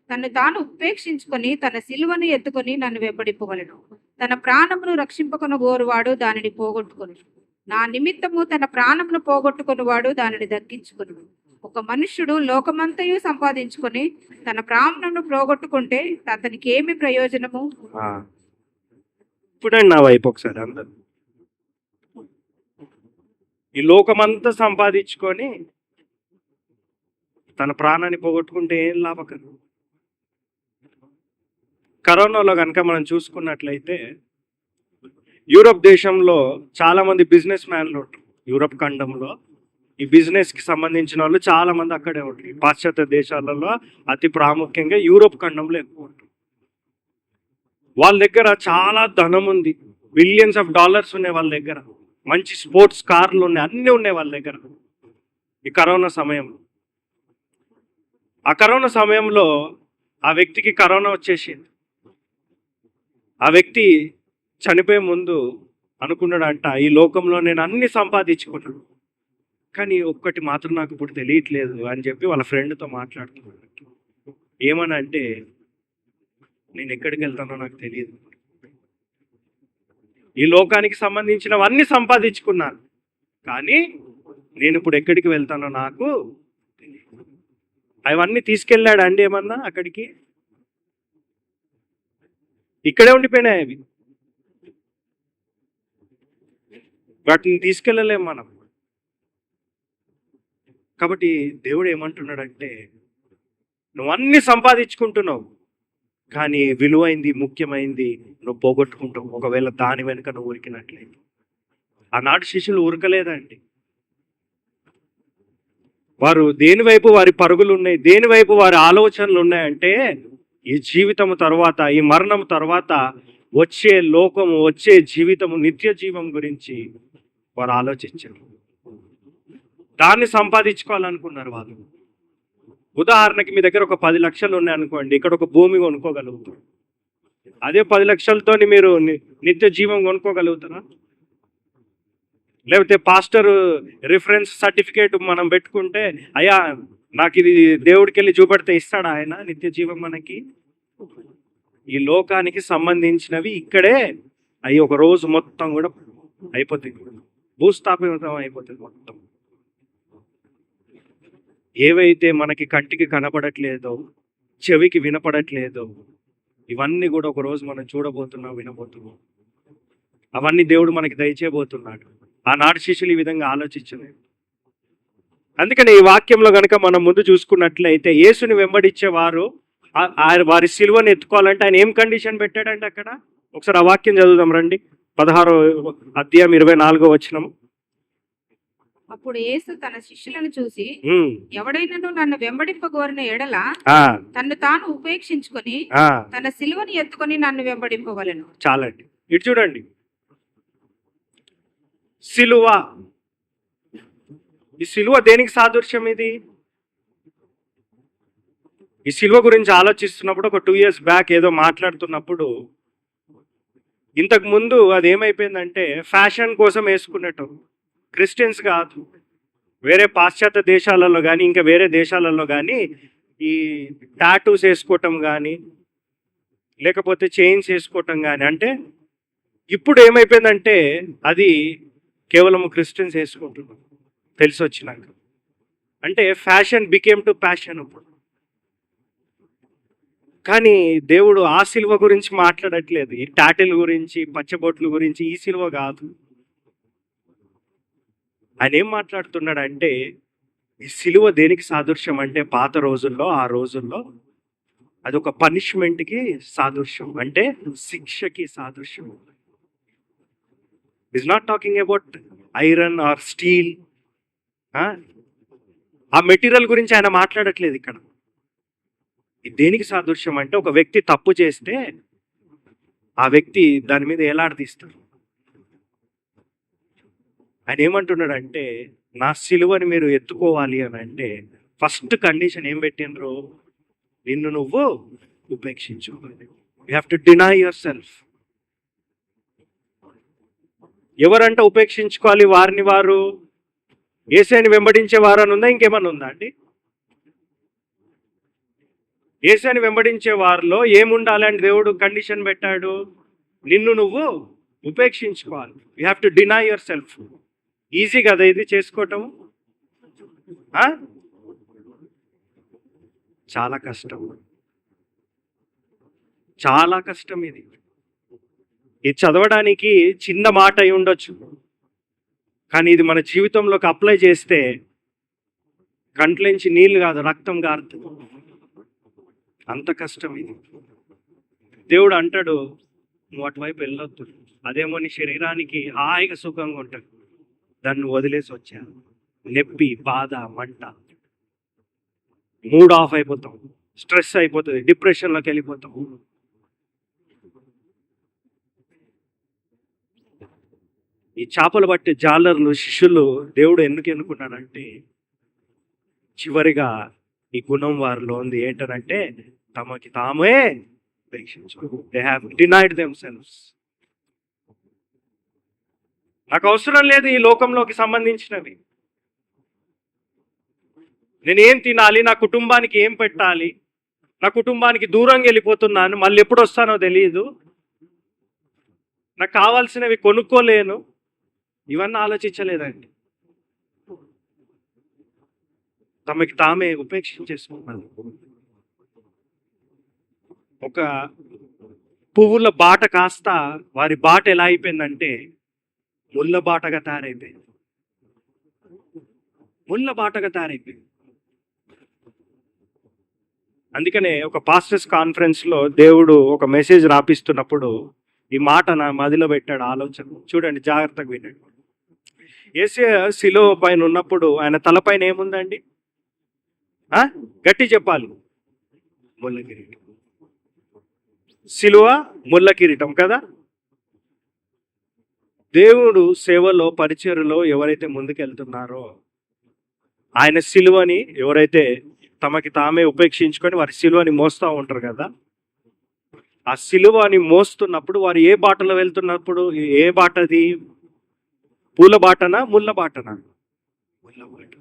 తను తాను ఉపేక్షించుకొని తన సిలువను ఎత్తుకొని నన్ను వెంబడింపవలెను. తన ప్రాణమును రక్షింపకొనగోరువాడు దానిని పోగొట్టుకొను. నా నిమిత్తము తన ప్రాణమును పోగొట్టుకొనువాడు దానిని దక్కించుకొను. ఒక మనుష్యుడు లోకమంతయు సంపాదించుకొని తన ప్రాణమును పోగొట్టుకుంటే అతనికి ఏమి ప్రయోజనము?
ఆ, చూడండి నా వైపు ఒకసారి అందరు. ఈ లోకమంతా సంపాదించుకొని తన ప్రాణాన్ని పోగొట్టుకుంటే ఏం లాభకరం? కరోనాలో కనుక మనం చూసుకున్నట్లయితే యూరప్ దేశంలో చాలా మంది బిజినెస్ మ్యాన్లు ఉంటారు. యూరప్ ఖండంలో ఈ బిజినెస్ కి సంబంధించిన వాళ్ళు చాలా మంది అక్కడే ఉంటారు. పాశ్చాత్య దేశాలలో అతి ప్రాముఖ్యంగా యూరప్ ఖండంలో ఎక్కువ ఉంటారు. వాళ్ళ దగ్గర చాలా ధనం ఉంది, బిలియన్స్ ఆఫ్ డాలర్స్ ఉన్నాయి వాళ్ళ దగ్గర, మంచి స్పోర్ట్స్ కార్లు ఉన్నాయి, అన్నీ ఉన్నాయి వాళ్ళ దగ్గర. ఈ కరోనా సమయంలో ఆ కరోనా సమయంలో ఆ వ్యక్తికి కరోనా వచ్చేసింది. ఆ వ్యక్తి చనిపోయే ముందు అనుకున్నాడంట, ఈ లోకంలో నేను అన్ని సంపాదించుకున్నాను, కానీ ఒక్కటి మాత్రం నాకు ఇప్పుడు తెలియట్లేదు అని చెప్పి వాళ్ళ ఫ్రెండ్తో మాట్లాడుతున్నాడు. ఏమని అంటే, నేను ఎక్కడికి వెళ్తానో నాకు తెలియదు, ఈ లోకానికి సంబంధించినవన్నీ సంపాదించుకున్నాను, కానీ నేను ఇప్పుడు ఎక్కడికి వెళ్తానో నాకు తెలియదు. అవన్నీ తీసుకెళ్ళాడు అండి ఏమన్నా అక్కడికి? ఇక్కడే ఉండిపోయినాయి అవి, వాటిని తీసుకెళ్ళలేం మనం. కాబట్టి దేవుడు ఏమంటున్నాడంటే, నువ్వు అన్ని సంపాదించుకుంటున్నావు, కానీ విలువైంది, ముఖ్యమైంది నువ్వు పోగొట్టుకుంటావు ఒకవేళ దాని వెనుక నువ్వు ఉరికినట్లయితే. ఆనాటి శిష్యులు ఉరకలేదండి. వారు దేని వైపు వారి పరుగులు ఉన్నాయి, దేని వైపు వారి ఆలోచనలు ఉన్నాయంటే, ఈ జీవితం తర్వాత, ఈ మరణం తర్వాత వచ్చే లోకము, వచ్చే జీవితము, నిత్య జీవం గురించి వారు ఆలోచించారు. దాన్ని సంపాదించుకోవాలనుకున్నారు వాళ్ళు. ఉదాహరణకి మీ దగ్గర ఒక 10 లక్షలు ఉన్నాయనుకోండి, ఇక్కడ ఒక భూమి కొనుక్కోగలుగుతారు. అదే 10 లక్షలతో మీరు నిత్య జీవం కొనుక్కోగలుగుతారా? లేకపోతే పాస్టర్ రిఫరెన్స్ సర్టిఫికేట్ మనం పెట్టుకుంటే, అయ్యా నాకు ఇది దేవుడికి వెళ్ళి చూపెడితే ఇస్తాడా ఆయన నిత్య జీవం మనకి? ఈ లోకానికి సంబంధించినవి ఇక్కడే అవి ఒక రోజు మొత్తం కూడా అయిపోతుంది, భూస్థాపితం అయిపోతుంది మొత్తం. ఏవైతే మనకి కంటికి కనపడట్లేదో, చెవికి వినపడట్లేదో, ఇవన్నీ కూడా ఒక రోజు మనం చూడబోతున్నాం, వినబోతున్నాం. అవన్నీ దేవుడు మనకి దయచేయబోతున్నాడు. ఆనాటి శిష్యులు ఈ విధంగా ఆలోచించలేదు. అందుకని ఈ వాక్యంలో కనుక మనం ముందు చూసుకున్నట్లయితే, యేసుని వెంబడించేవారు వారి సిలువను ఎత్తుకోవాలంటే ఆయన ఏం కండిషన్ పెట్టాడంటే అక్కడ ఒకసారి ఆ వాక్యం చదువుదాం రండి. 16వ అధ్యాయం 24వ వచనము.
అప్పుడు యేసు తన శిష్యులను చూసి, ఎవడైనను నన్ను వెంబడింపగోరిన ఎడల తన్ను తాను ఉపేక్షించుకొని తన సిలువను ఎత్తుకొని నన్ను వెంబడింపవలెను.
చాలండి. ఇటు చూడండి, సిలువ. ఈ సిలువ దేనికి సాదృశ్యం? ఇది ఈ సిలువ గురించి ఆలోచిస్తున్నప్పుడు ఒక 2 years బ్యాక్ ఏదో మాట్లాడుతున్నప్పుడు, ఇంతకు ముందు అది ఏమైపోయిందంటే ఫ్యాషన్ కోసం వేసుకున్నట్టు, క్రిస్టియన్స్ కాదు, వేరే పాశ్చాత్య దేశాలలో కానీ ఇంకా వేరే దేశాలలో కానీ ఈ టాటూస్ వేసుకోవటం కానీ లేకపోతే చైన్స్ వేసుకోవటం కానీ, అంటే ఇప్పుడు ఏమైపోయిందంటే అది కేవలం క్రిస్టియన్స్ వేసుకుంటున్నారు తెలిసి వచ్చినాక. అంటే ఫ్యాషన్ బికేమ్ టు ప్యాషన్ ఇప్పుడు. కానీ దేవుడు ఆ సిలువ గురించి మాట్లాడట్లేదు, ఈ టాటిల్ గురించి, పచ్చబొట్ల గురించి. ఈ సిలువ కాదు. ఆయన ఏం మాట్లాడుతున్నాడంటే, ఈ సిలువ దేనికి సాదృశ్యం అంటే, పాత రోజుల్లో, ఆ రోజుల్లో అదొక పనిష్మెంట్కి సాదృశ్యం, అంటే శిక్షకి సాదృశ్యం. Is not talking about iron are steel. ఆ మెటీరియల్ గురించి ఆయన మాట్లాడట్లేదు ఇక్కడ. దేనికి సాదృశ్యం అంటే, ఒక వ్యక్తి తప్పు చేస్తే ఆ వ్యక్తి దాని మీద ఏలాడదీస్తారు. ఆయన ఏమంటున్నాడంటే, నా సిలువని మీరు ఎత్తుకోవాలి అని అంటే ఫస్ట్ కండిషన్ ఏం పెట్టినరు? నిన్ను నువ్వు ఉపేక్షించుకోవాలి. You have to deny yourself. ఎవరంట ఉపేక్షించుకోవాలి వారిని వారు? యేసుని వెంబడించే వారని ఉందా, ఇంకేమన్నా ఉందా అండి? యేసుని వెంబడించే వారిలో ఏముండాలి అని దేవుడు కండిషన్ పెట్టాడు? నిన్ను నువ్వు ఉపేక్షించుకోవాలి. You have to deny yourself. Easy కదా ఇది చేసుకోవటం? చాలా కష్టం, చాలా కష్టం ఇది. ఇది చదవడానికి చిన్న మాట అయి ఉండొచ్చు, కానీ ఇది మన జీవితంలోకి అప్లై చేస్తే కంట్లోంచి నీళ్ళు కాదు రక్తం గారుతుంది. అంత కష్టం ఇది. దేవుడు అంటాడు, నువ్వు అటువైపు వెళ్ళొద్దు, అదేమో నీ శరీరానికి హాయిగా సుఖంగా ఉంటుంది, దాన్ని వదిలేసి వచ్చాను. నొప్పి, బాధ, మంట, మూడ్ ఆఫ్ అయిపోతాం, స్ట్రెస్ అయిపోతుంది, డిప్రెషన్లోకి వెళ్ళిపోతాం. ఈ చేపలు పట్టే జాలర్లు, శిష్యులు దేవుడు ఎందుకు ఎన్నుకున్నాడంటే, చివరిగా ఈ గుణం వారిలో ఉంది. ఏంటనంటే తమకి తామే ఉపేక్షించు. They have denied themselves. నాకు అవసరం లేదు ఈ లోకంలోకి సంబంధించినవి. నేనేం తినాలి, నా కుటుంబానికి ఏం పెట్టాలి, నా కుటుంబానికి దూరంగా వెళ్ళిపోతున్నాను, మళ్ళీ ఎప్పుడు వస్తానో తెలియదు, నాకు కావాల్సినవి కొనుక్కోలేను, ఇవన్నీ ఆలోచించలేదండి. తమకి తామే ఉపేక్షించేసుకున్నారు. ఒక పువ్వుల బాట కాస్త వారి బాట ఎలా అయిపోయిందంటే ముళ్ళ బాటగా తయారైపోయింది. ముళ్ళ బాటగా తయారైపోయింది. అందుకనే ఒక పాస్టర్స్ కాన్ఫరెన్స్లో దేవుడు ఒక మెసేజ్ రాపిస్తున్నప్పుడు ఈ మాట నా మదిలో పెట్టాడు ఆలోచన. చూడండి, జాగ్రత్తగా వినండి. యేసయ్య శిలువ పైన ఉన్నప్పుడు ఆయన తలపైన ఏముందండి? గట్టి చెప్పాలి. ముళ్ళ కిరీటం. శిలువ ముళ్ళ కిరీటం కదా. దేవుడు సేవలో, పరిచర్యలో ఎవరైతే ముందుకెళ్తున్నారో, ఆయన శిలువని ఎవరైతే తమకి తామే ఉపేక్షించుకొని వారి శిలువని మోస్తూ ఉంటారు కదా, ఆ శిలువని మోస్తున్నప్పుడు వారు ఏ బాటలో వెళ్తున్నప్పుడు, ఏ బాటది? పూల బాటనా, ముళ్ళ బాటనా? ముళ్ళ బాట.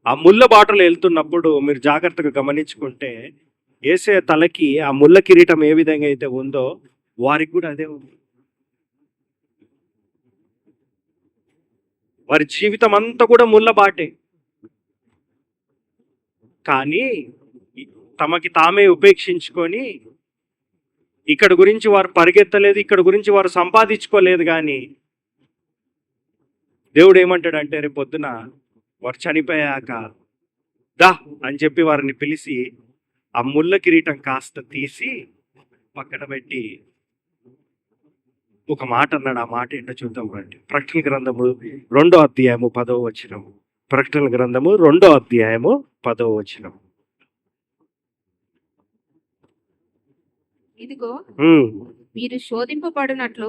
ఆ ముళ్ళ బాటలో వెళ్తున్నప్పుడు మీరు జాగ్రత్తగా గమనించుకుంటే యేసయ్య తలకి ఆ ముళ్ళ కిరీటం ఏ విధంగా అయితే ఉందో వారికి కూడా అదే ఉంది. వారి జీవితం అంతా కూడా ముళ్ళ బాటే. కానీ తమకి తామే ఉపేక్షించుకొని ఇక్కడ గురించి వారు పరిగెత్తలేదు, ఇక్కడ గురించి వారు సంపాదించుకోలేదు. కానీ దేవుడు ఏమంటాడంటే, రేపు పొద్దున వారు చనిపోయాక దా అని చెప్పి వారిని పిలిచి ఆ ముళ్ళ కిరీటం కాస్త తీసి పక్కన పెట్టి ఒక మాట అన్నాడు. ఆ మాట ఏంటో చూద్దాం రండి. ప్రకటన గ్రంథము 2వ అధ్యాయము 10వ వచనం. ప్రకటన గ్రంథము 2వ అధ్యాయము 10వ వచనం.
ఇదిగో మీరు శోధింపబడినట్లు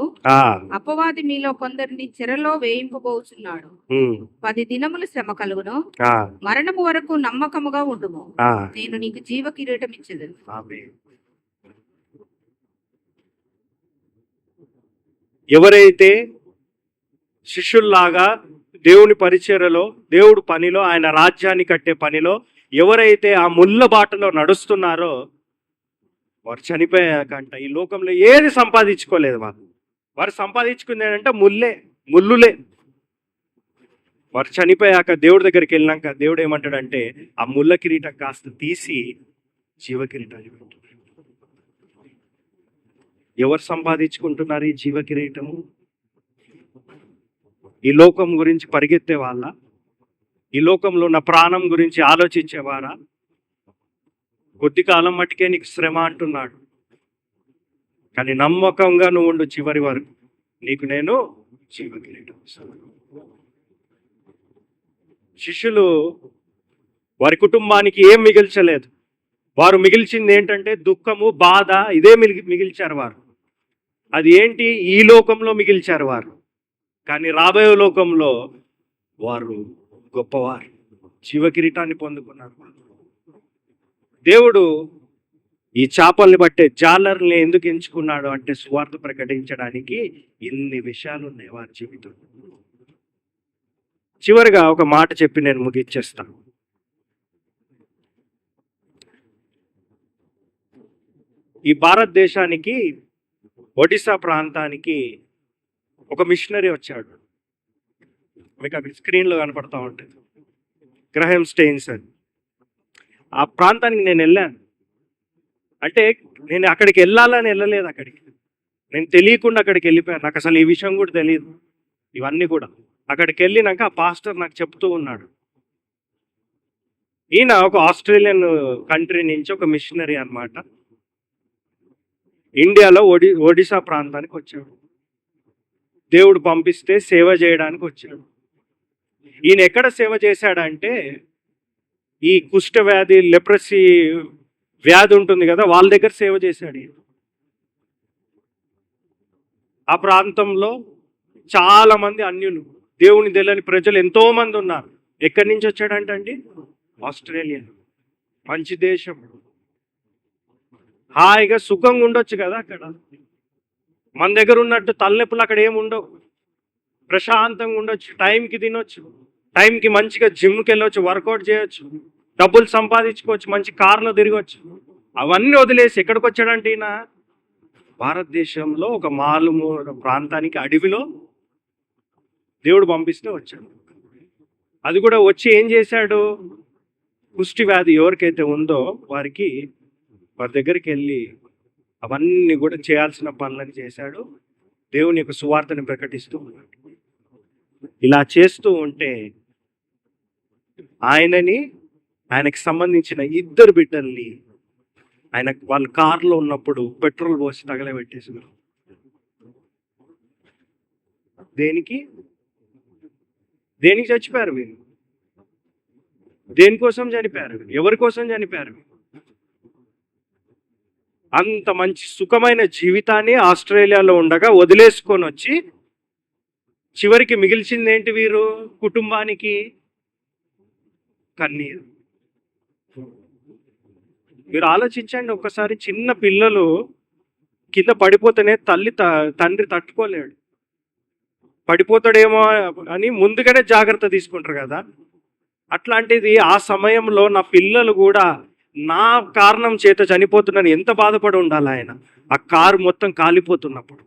అపవాది మీలో కొందరిని చెరలో వేయింపబోచున్నాడు. 10 దినములు శ్రమ కలుగును, మరణము వరకు నమ్మకముగా ఉండుము, నేను నీకు జీవ కిరీటం ఇచ్చేదను.
ఎవరైతే శిష్యుల్లాగా దేవుని పరిచర్యలో, దేవుడు పనిలో, ఆయన రాజ్యాన్ని కట్టే పనిలో ఎవరైతే ఆ ముళ్ళ బాటలో నడుస్తున్నారో వారు చనిపోయాకంట ఈ లోకంలో ఏది సంపాదించుకోలేదు. వారు సంపాదించుకుంది ఏంటంటే ముళ్ళులే. వారు చనిపోయాక దేవుడి దగ్గరికి వెళ్ళినాక దేవుడు ఏమంటాడంటే ఆ ముళ్ళ కిరీటం కాస్త తీసి జీవ కిరీటాన్ని పెట్టాడు. ఎవరు సంపాదించుకుంటున్నారు ఈ జీవ కిరీటము? ఈ లోకం గురించి పరిగెత్తే వాళ్ళ? ఈ లోకంలో ఉన్న ప్రాణం గురించి ఆలోచించేవారా? కొద్ది కాలం మట్టుకే నీకు శ్రమ అంటున్నాడు, కానీ నమ్మకంగా నువ్వు ఉండు చివరి వరకు, నీకు నేను జీవ కిరీటం ఇస్తాను. శిష్యులు వారి కుటుంబానికి ఏం మిగిల్చలేదు. వారు మిగిల్చింది ఏంటంటే దుఃఖము, బాధ, ఇదే మిగిల్చారు వారు. అది ఏంటి? ఈ లోకంలో మిగిల్చారు వారు. కానీ రాబోయే లోకంలో వారు గొప్పవారు, జీవ కిరీటాన్ని పొందుకున్నారు. దేవుడు ఈ చేపల్ని బట్టే జాలర్ని ఎందుకు ఎంచుకున్నాడు అంటే సువార్త ప్రకటించడానికి ఇన్ని విషయాలు ఉన్నాయి వారి జీవితంలో. చివరిగా ఒక మాట చెప్పి నేను ముగిచ్చేస్తాను. ఈ భారతదేశానికి ఒడిశా ప్రాంతానికి ఒక మిషనరీ వచ్చాడు. మీకు అక్కడ స్క్రీన్లో కనపడతా ఉంటుంది, గ్రహం స్టెయిన్స్ అని. ఆ ప్రాంతానికి నేను వెళ్ళాను. అంటే నేను అక్కడికి వెళ్ళాలని వెళ్ళలేదు, అక్కడికి నేను తెలియకుండా అక్కడికి వెళ్ళిపోయాను. నాకు అసలు ఈ విషయం కూడా తెలియదు. ఇవన్నీ కూడా అక్కడికి వెళ్ళినాక ఆ పాస్టర్ నాకు చెప్తూ ఉన్నాడు, ఈయన ఒక ఆస్ట్రేలియన్ కంట్రీ నుంచి ఒక మిషనరీ అన్నమాట. ఇండియాలో ఒడిశా ప్రాంతానికి వచ్చాడు. దేవుడు పంపిస్తే సేవ చేయడానికి వచ్చాడు. ఈయన ఎక్కడ సేవ చేశాడంటే ఈ కుష్ఠ వ్యాధి, లెప్రసీ వ్యాధి ఉంటుంది కదా, వాళ్ళ దగ్గర సేవ చేశాడు ఈయన. ఆ ప్రాంతంలో చాలా మంది అన్యులు, దేవుని తెలియని ప్రజలు ఎంతో మంది ఉన్నారు. ఎక్కడి నుంచి వచ్చాడంటండి? ఆస్ట్రేలియా. మంచి దేశం, హాయిగా సుఖంగా ఉండొచ్చు కదా అక్కడ. మన దగ్గర ఉన్నట్టు తలనొప్పులు అక్కడ ఏమి ఉండవు. ప్రశాంతంగా ఉండొచ్చు, టైంకి తినొచ్చు, టైంకి మంచిగా జిమ్కి వెళ్ళొచ్చు, వర్కౌట్ చేయొచ్చు, డబ్బులు సంపాదించుకోవచ్చు, మంచి కార్లో తిరగవచ్చు. అవన్నీ వదిలేసి ఎక్కడికి వచ్చాడంటే ఈయన భారతదేశంలో ఒక మారుమూల ప్రాంతానికి, అడవిలో దేవుడు పంపిస్తే వచ్చాడు. అది కూడా వచ్చి ఏం చేశాడు? కుష్టి వ్యాధి ఎవరికైతే ఉందో వారి దగ్గరికి వెళ్ళి అవన్నీ కూడా చేయాల్సిన పనులని చేశాడు. దేవుని యొక్క సువార్తని ప్రకటిస్తూ ఉన్నాడు. ఇలా చేస్తూ ఉంటే ఆయనకి సంబంధించిన 2 బిడ్డల్ని వాళ్ళ కారులో ఉన్నప్పుడు పెట్రోల్ పోసి తగలబెట్టేసారు. దేనికి చచ్చిపోయారు వీళ్ళు? దేనికోసం చనిపోయారు? ఎవరి కోసం చనిపోయారు? అంత మంచి సుఖమైన జీవితాన్ని ఆస్ట్రేలియాలో ఉండగా వదిలేసుకొని వచ్చి చివరికి మిగిల్చింది ఏంటి? వీరు కుటుంబానికి కన్నీరు. మీరు ఆలోచించండి ఒక్కసారి, చిన్న పిల్లలు కింద పడిపోతేనే తండ్రి తట్టుకోలేడు. పడిపోతాడేమో అని ముందుగానే జాగ్రత్త తీసుకుంటారు కదా. అట్లాంటిది ఆ సమయంలో నా పిల్లలు కూడా నా కారణం చేత చనిపోతున్నాను, ఎంత బాధపడి ఉండాలి ఆయన, ఆ కారు మొత్తం కాలిపోతున్నప్పుడు.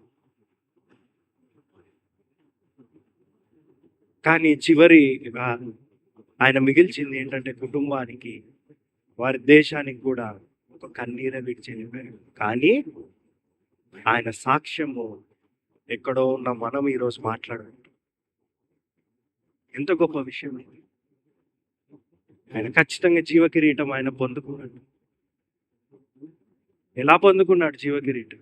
కానీ చివరిగా ఆయన మిగిల్చింది ఏంటంటే కుటుంబానికి, వారి దేశానికి కూడా ఒక కన్నీర విడిచి. కానీ ఆయన సాక్ష్యము ఎక్కడో ఉన్న మనం ఈరోజు మాట్లాడాలి. ఎంత గొప్ప విషయం ఇది. ఆయన ఖచ్చితంగా జీవకిరీటం ఆయన పొందుకున్నాడు. ఎలా పొందుకున్నాడు జీవకిరీటం?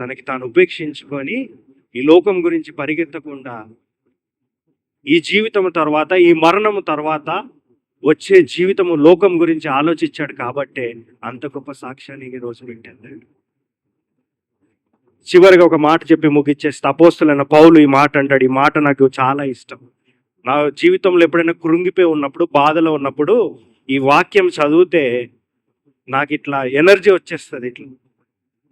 తనకి తాను ఉపేక్షించుకొని ఈ లోకం గురించి పరిగెత్తకుండా ఈ జీవితం తర్వాత, ఈ మరణము తర్వాత వచ్చే జీవితము లోకం గురించి ఆలోచించాడు. కాబట్టే అంత గొప్ప సాక్ష్యాన్ని ఈ రోజు పెట్టాడు. చివరిగా ఒక మాట చెప్పి ముగిచ్చేస్తే, అపోస్తలుడైన పౌలు ఈ మాట అంటాడు. ఈ మాట నాకు చాలా ఇష్టం. నా జీవితంలో ఎప్పుడైనా కృంగిపోయి ఉన్నప్పుడు, బాధలో ఉన్నప్పుడు ఈ వాక్యం చదివితే నాకు ఇట్లా ఎనర్జీ వచ్చేస్తుంది. ఇట్లా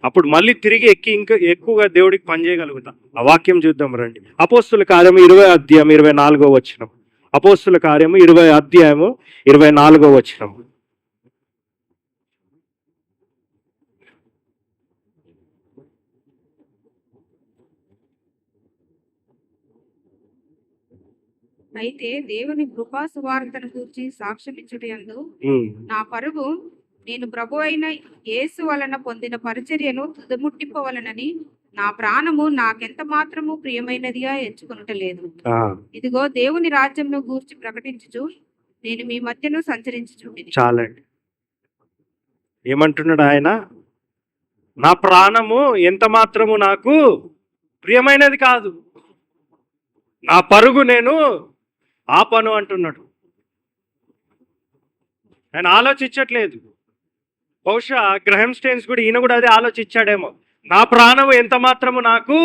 అప్పుడు మళ్ళీ తిరిగి ఇంకా ఎక్కువగా దేవుడికి పనిచేయగలుగుతా. ఆ వాక్యం చూద్దాం రండి. అపోస్తుల కార్యము 20వ అధ్యాయం 24వ వచనం. అపోస్తుల కార్యము 20వ అధ్యాయము 24వ వచనం.
అయితే దేవుని కృపా సువార్తను గూర్చి సాక్ష్యమిచ్చుటయందు నా పరుగు నేను ప్రభు అయిన యేసు వలన పొందిన పరిచర్యను తుదముట్టిపోవలనని నా ప్రాణము నాకెంత మాత్రము ప్రియమైనదిగా ఎంచుకొనటలేదు. ఇదిగో దేవుని రాజ్యంను గూర్చి ప్రకటించుచు నేను మీ మధ్యను సంచరించుచుంటిని.
చాలండి. ఏమంటున్నాడు ఆయన? నా ప్రాణము ఎంత మాత్రము నాకు ప్రియమైనది కాదు, నా పరుగు నేను ఆపను అంటున్నాడు. ఆయన ఆలోచించట్లేదు. బహుశా గ్రహం స్టెయిన్స్ కూడా ఈయన కూడా అదే ఆలోచించాడేమో. నా ప్రాణము ఎంత మాత్రము నాకు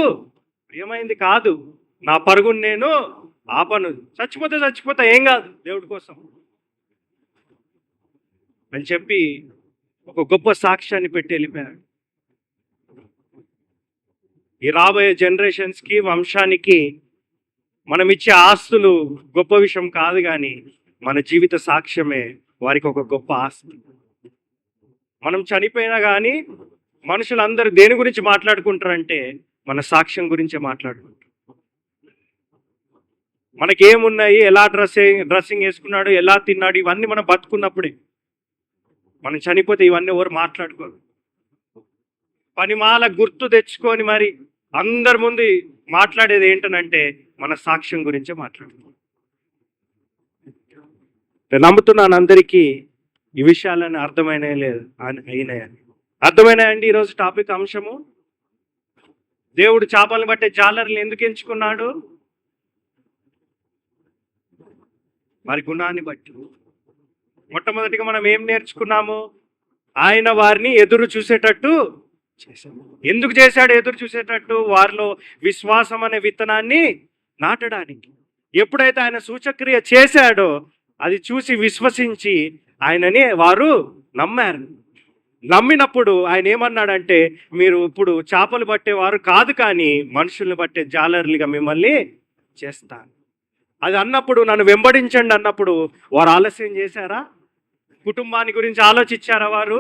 ప్రియమైంది కాదు, నా పరుగును నేను ఆపను. చచ్చిపోతే ఏం కాదు దేవుడి కోసం అని చెప్పి ఒక గొప్ప సాక్ష్యాన్ని పెట్టి వెళ్ళిపోయాడు. ఈ రాబోయే జనరేషన్స్కి, వంశానికి మనం ఇచ్చే ఆస్తులు గొప్ప విషయం కాదు, కానీ మన జీవిత సాక్ష్యమే వారికి ఒక గొప్ప ఆస్తి. మనం చనిపోయినా కానీ మనుషులందరూ దేని గురించి మాట్లాడుకుంటారంటే మన సాక్ష్యం గురించే మాట్లాడుకుంటారు. మనకేమున్నాయి, ఎలా డ్రెస్సింగ్ వేసుకున్నాడు, ఎలా తిన్నాడు, ఇవన్నీ మనం బతుకున్నప్పుడే. మనం చనిపోతే ఇవన్నీ ఎవరు మాట్లాడుకోరు. పనిమాల గుర్తు తెచ్చుకొని మరి అందరి ముందు మాట్లాడేది ఏంటనంటే మన సాక్ష్యం గురించే మాట్లాడుతాం. నేను నమ్ముతున్నాను అందరికీ ఈ విషయాలని అయినాయని. అర్థమైనాయండి ఈరోజు టాపిక్ అంశము? దేవుడు చేపలను బట్టే జాలర్లు ఎందుకు ఎంచుకున్నాడు? వారి గుణాన్ని బట్టి. మొట్టమొదటిగా మనం ఏం నేర్చుకున్నాము? ఆయన వారిని ఎదురు చూసేటట్టు చేశాడు. ఎందుకు చేశాడు ఎదురు చూసేటట్టు? వారిలో విశ్వాసం అనే విత్తనాన్ని నాటడానికి. ఎప్పుడైతే ఆయన సూచక్రియ చేశాడో అది చూసి విశ్వసించి ఆయనని వారు నమ్మారు. నమ్మినప్పుడు ఆయన ఏమన్నాడంటే, మీరు ఇప్పుడు చేపలు పట్టేవారు కాదు, కానీ మనుషుల్ని పట్టే జాలర్లుగా మిమ్మల్ని చేస్తాను. అది అన్నప్పుడు, నన్ను వెంబడించండి అన్నప్పుడు వారు ఆలస్యం చేశారా? కుటుంబాన్ని గురించి ఆలోచించారా? వారు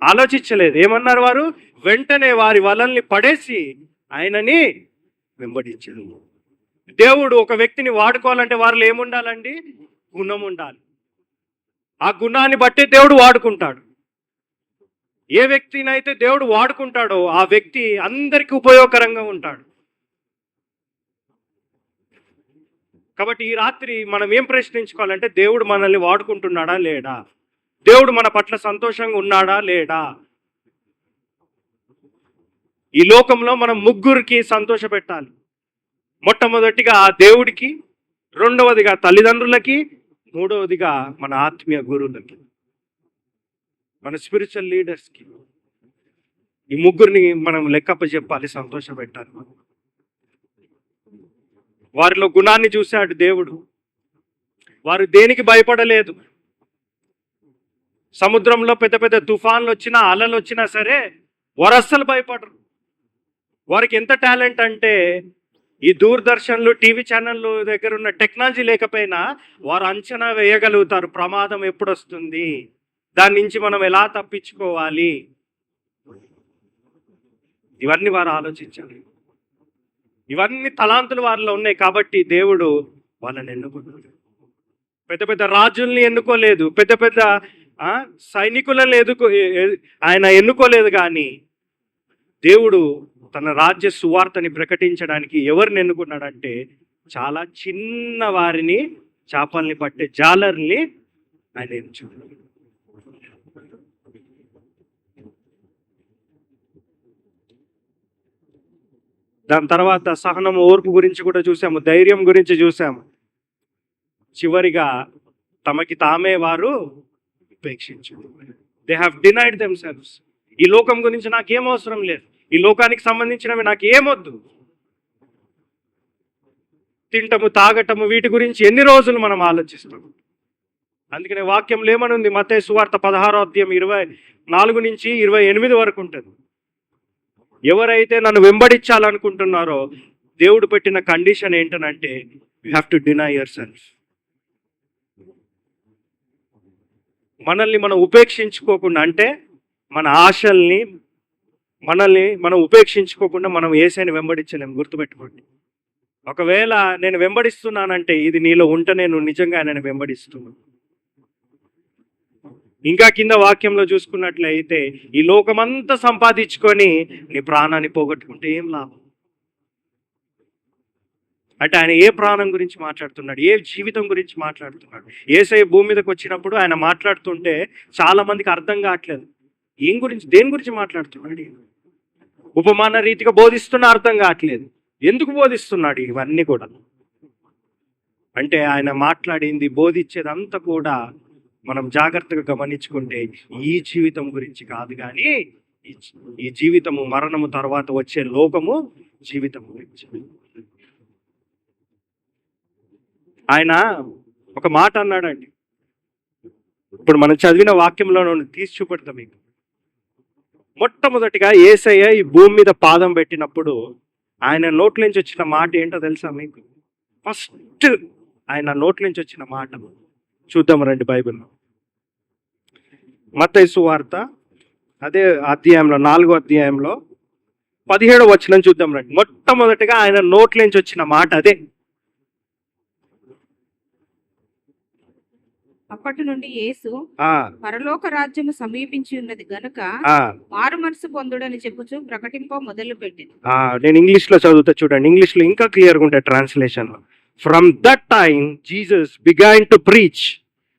ఆలోచించలేదు. ఏమన్నారు వారు? వెంటనే వారి వలల్ని పడేసి ఆయనని వెంబడించారు. దేవుడు ఒక వ్యక్తిని వాడుకోవాలంటే వారిలో ఏముండాలండి? గుణం ఉండాలి. ఆ గుణాన్ని బట్టే దేవుడు వాడుకుంటాడు. ఏ వ్యక్తినైతే దేవుడు వాడుకుంటాడో ఆ వ్యక్తి అందరికీ ఉపయోగకరంగా ఉంటాడు. కాబట్టి ఈ రాత్రి మనం ఏం ప్రశ్నించుకోవాలంటే, దేవుడు మనల్ని వాడుకుంటున్నాడా లేడా? దేవుడు మన పట్ల సంతోషంగా ఉన్నాడా లేడా? ఈ లోకంలో మనం ముగ్గురికి సంతోష పెట్టాలి. మొట్టమొదటిగా ఆ దేవుడికి, రెండవదిగా తల్లిదండ్రులకి, మూడవదిగా మన ఆత్మీయ గురువులకి, మన స్పిరిచువల్ లీడర్స్కి. ఈ ముగ్గురిని మనం లెక్కప్ప చెప్పాలి, సంతోష పెట్టాలి. వారిలో గుణాన్ని చూశాడు దేవుడు. వారు దేనికి భయపడలేదు. సముద్రంలో పెద్ద పెద్ద తుఫాన్లు వచ్చినా, అలలు వచ్చినా సరే వారు అస్సలు భయపడరు. వారికి ఎంత టాలెంట్ అంటే, ఈ దూరదర్శన్లు, టీవీ ఛానళ్ళు దగ్గర ఉన్న టెక్నాలజీ లేకపోయినా వారు అంచనా వేయగలుగుతారు ప్రమాదం ఎప్పుడు వస్తుంది, దాని నుంచి మనం ఎలా తప్పించుకోవాలి. ఇవన్నీ వారు ఆలోచించాలి. ఇవన్నీ తలాంతులు వారిలో ఉన్నాయి కాబట్టి దేవుడు వాళ్ళని ఎన్నుకున్నాడు. పెద్ద పెద్ద రాజుల్ని ఎన్నుకోలేదు, పెద్ద పెద్ద సైనికులను ఆయన ఎన్నుకోలేదు. కానీ దేవుడు తన రాజ్య సువార్తని ప్రకటించడానికి ఎవరిని ఎన్నుకున్నాడంటే, చాలా చిన్న వారిని, చేపల్ని పట్టే జాలర్ని ఆయన ఎంచుకున్నాడు. దాని తర్వాత సహనం, ఓర్పు గురించి కూడా చూసాము, ధైర్యం గురించి చూసాము. చివరిగా తమకి తామే వారు ఉపేక్షించారు. They have denied themselves. ఈ లోకం గురించి నాకేం అవసరం లేదు, ఈ లోకానికి సంబంధించినవి నాకు ఏమొద్దు. తింటము, తాగటము, వీటి గురించి ఎన్ని రోజులు మనం ఆలోచిస్తాం. అందుకనే వాక్యంలో ఏమనుంది? మత్తయి సువార్త 16వ అధ్యాయం 24 నుంచి 28 వరకు ఉంటుంది. ఎవరైతే నన్ను వెంబడించాలనుకుంటున్నారో దేవుడు పెట్టిన కండిషన్ ఏంటనంటే, you have to deny your self. మనల్ని మనం ఉపేక్షించుకోకుండా, అంటే మన ఆశల్ని, మనల్ని మనం ఉపేక్షించుకోకుండా మనం యేసుని వెంబడించలేము. గుర్తుపెట్టుకోండి. ఒకవేళ నేను వెంబడిస్తున్నానంటే ఇది నీలో ఉంటే నేను నిజంగా నేను వెంబడిస్తున్నాను. ఇంకా కింద వాక్యంలో చూసుకున్నట్లయితే, ఈ లోకమంతా సంపాదించుకొని నీ ప్రాణాన్ని పోగొట్టుకుంటే ఏం లాభం? అంటే ఆయన ఏ ప్రాణం గురించి మాట్లాడుతున్నాడు, ఏ జీవితం గురించి మాట్లాడుతున్నాడు? యేసయ్య భూమి మీదకి వచ్చినప్పుడు ఆయన మాట్లాడుతుంటే చాలా మందికి అర్థం కావట్లేదు. దేని గురించి మాట్లాడుతున్నాడు? ఉపమాన రీతిగా బోధిస్తున్నా అర్థం కావట్లేదు. ఎందుకు బోధిస్తున్నాడు ఇవన్నీ కూడా? అంటే ఆయన మాట్లాడింది, బోధించేదంతా కూడా మనం జాగ్రత్తగా గమనించుకుంటే ఈ జీవితం గురించి కాదు, కానీ ఈ జీవితము, మరణము తర్వాత వచ్చే లోకము జీవితం గురించి. ఆయన ఒక మాట అన్నాడండి, ఇప్పుడు మనం చదివిన వాక్యంలో తీసి చూపెడతాం మీకు. మొట్టమొదటిగా యేసయ్య ఈ భూమి మీద పాదం పెట్టినప్పుడు ఆయన నోట్ల నుంచి వచ్చిన మాట ఏంటో తెలుసా మీకు? ఫస్ట్ ఆయన నోట్ల నుంచి వచ్చిన మాట చూద్దాం రండి బైబిల్లో. మత్తయి సువార్త అదే అధ్యాయంలో 4వ అధ్యాయంలో 17వ వచనం చూద్దాం రండి. మొట్టమొదటిగా ఆయన నోట్ల నుంచి వచ్చిన మాట అదే.
అప్పటి నుండి యేసు
ఆ
పరలోక రాజ్యము సమీపించి ఉన్నది గనుక
ఆ
మారు మనసు పొందుడని చెప్పుచు ప్రకటింప మొదలు పెట్టింది.
నేను ఇంగ్లీష్ లో చదువుతా చూడండి. ఇంగ్లీష్ లో ఇంకా క్లియర్గా ఉంటాయి translation. From that time Jesus began to preach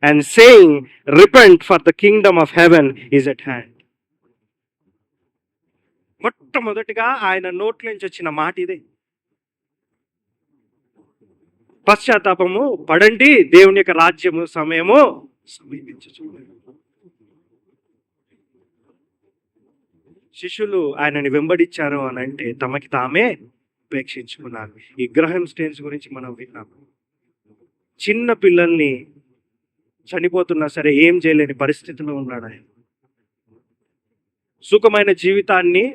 and saying repent for the Kingdom of heaven is at hand. మొట్టమొదటిగా ఆయన నోట్ల నుంచి వచ్చిన మాట ఇదే. పశ్చాత్తాపము పడండి, దేవుని యొక్క రాజ్యము సమయము సమీపించుచున్నది. శిష్యులు ఆయనని వెంబడించారు అని అంటే తమకి తామే ఉపేక్షించుకున్నారు. ఈ గ్రహం స్టేన్స్ గురించి మనం విన్నాం. చిన్న పిల్లల్ని చనిపోతున్నా సరే ఏం చేయలేని పరిస్థితిలో ఉన్నాడు ఆయన. సుఖమైన జీవితాన్ని,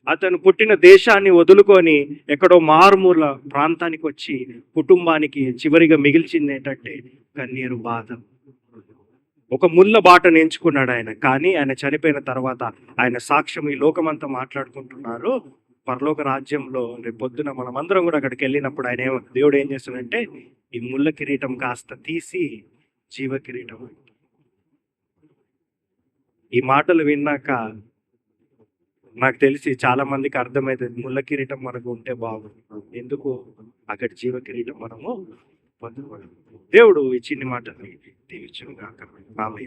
అతను పుట్టిన దేశాన్ని వదులుకొని ఎక్కడో మారుమూల ప్రాంతానికి వచ్చి కుటుంబానికి చివరిగా మిగిల్చింది ఏంటంటే కన్నీరు, బాధ. ఒక ముళ్ళ బాటను ఎంచుకున్నాడు ఆయన. కానీ ఆయన చనిపోయిన తర్వాత ఆయన సాక్ష్యం ఈ లోకమంతా మాట్లాడుకుంటున్నారు. పరలోక రాజ్యంలో రేపు పొద్దున మనమందరం కూడా అక్కడికి వెళ్ళినప్పుడు దేవుడు ఏం చేస్తాడంటే ఈ ముళ్ళ కిరీటం కాస్త తీసి జీవ కిరీటం. ఈ మాటలు విన్నాక నాకు తెలిసి చాలా మందికి అర్థమవుతుంది, ముళ్ళ కిరీటం మనకు ఉంటే బాగుంది, ఎందుకు అక్కడ జీవ కిరీటం మనము పొందకూడదు. దేవుడు ఈ చిన్ని మాటలు దీవించును గాక. ఆమేన్.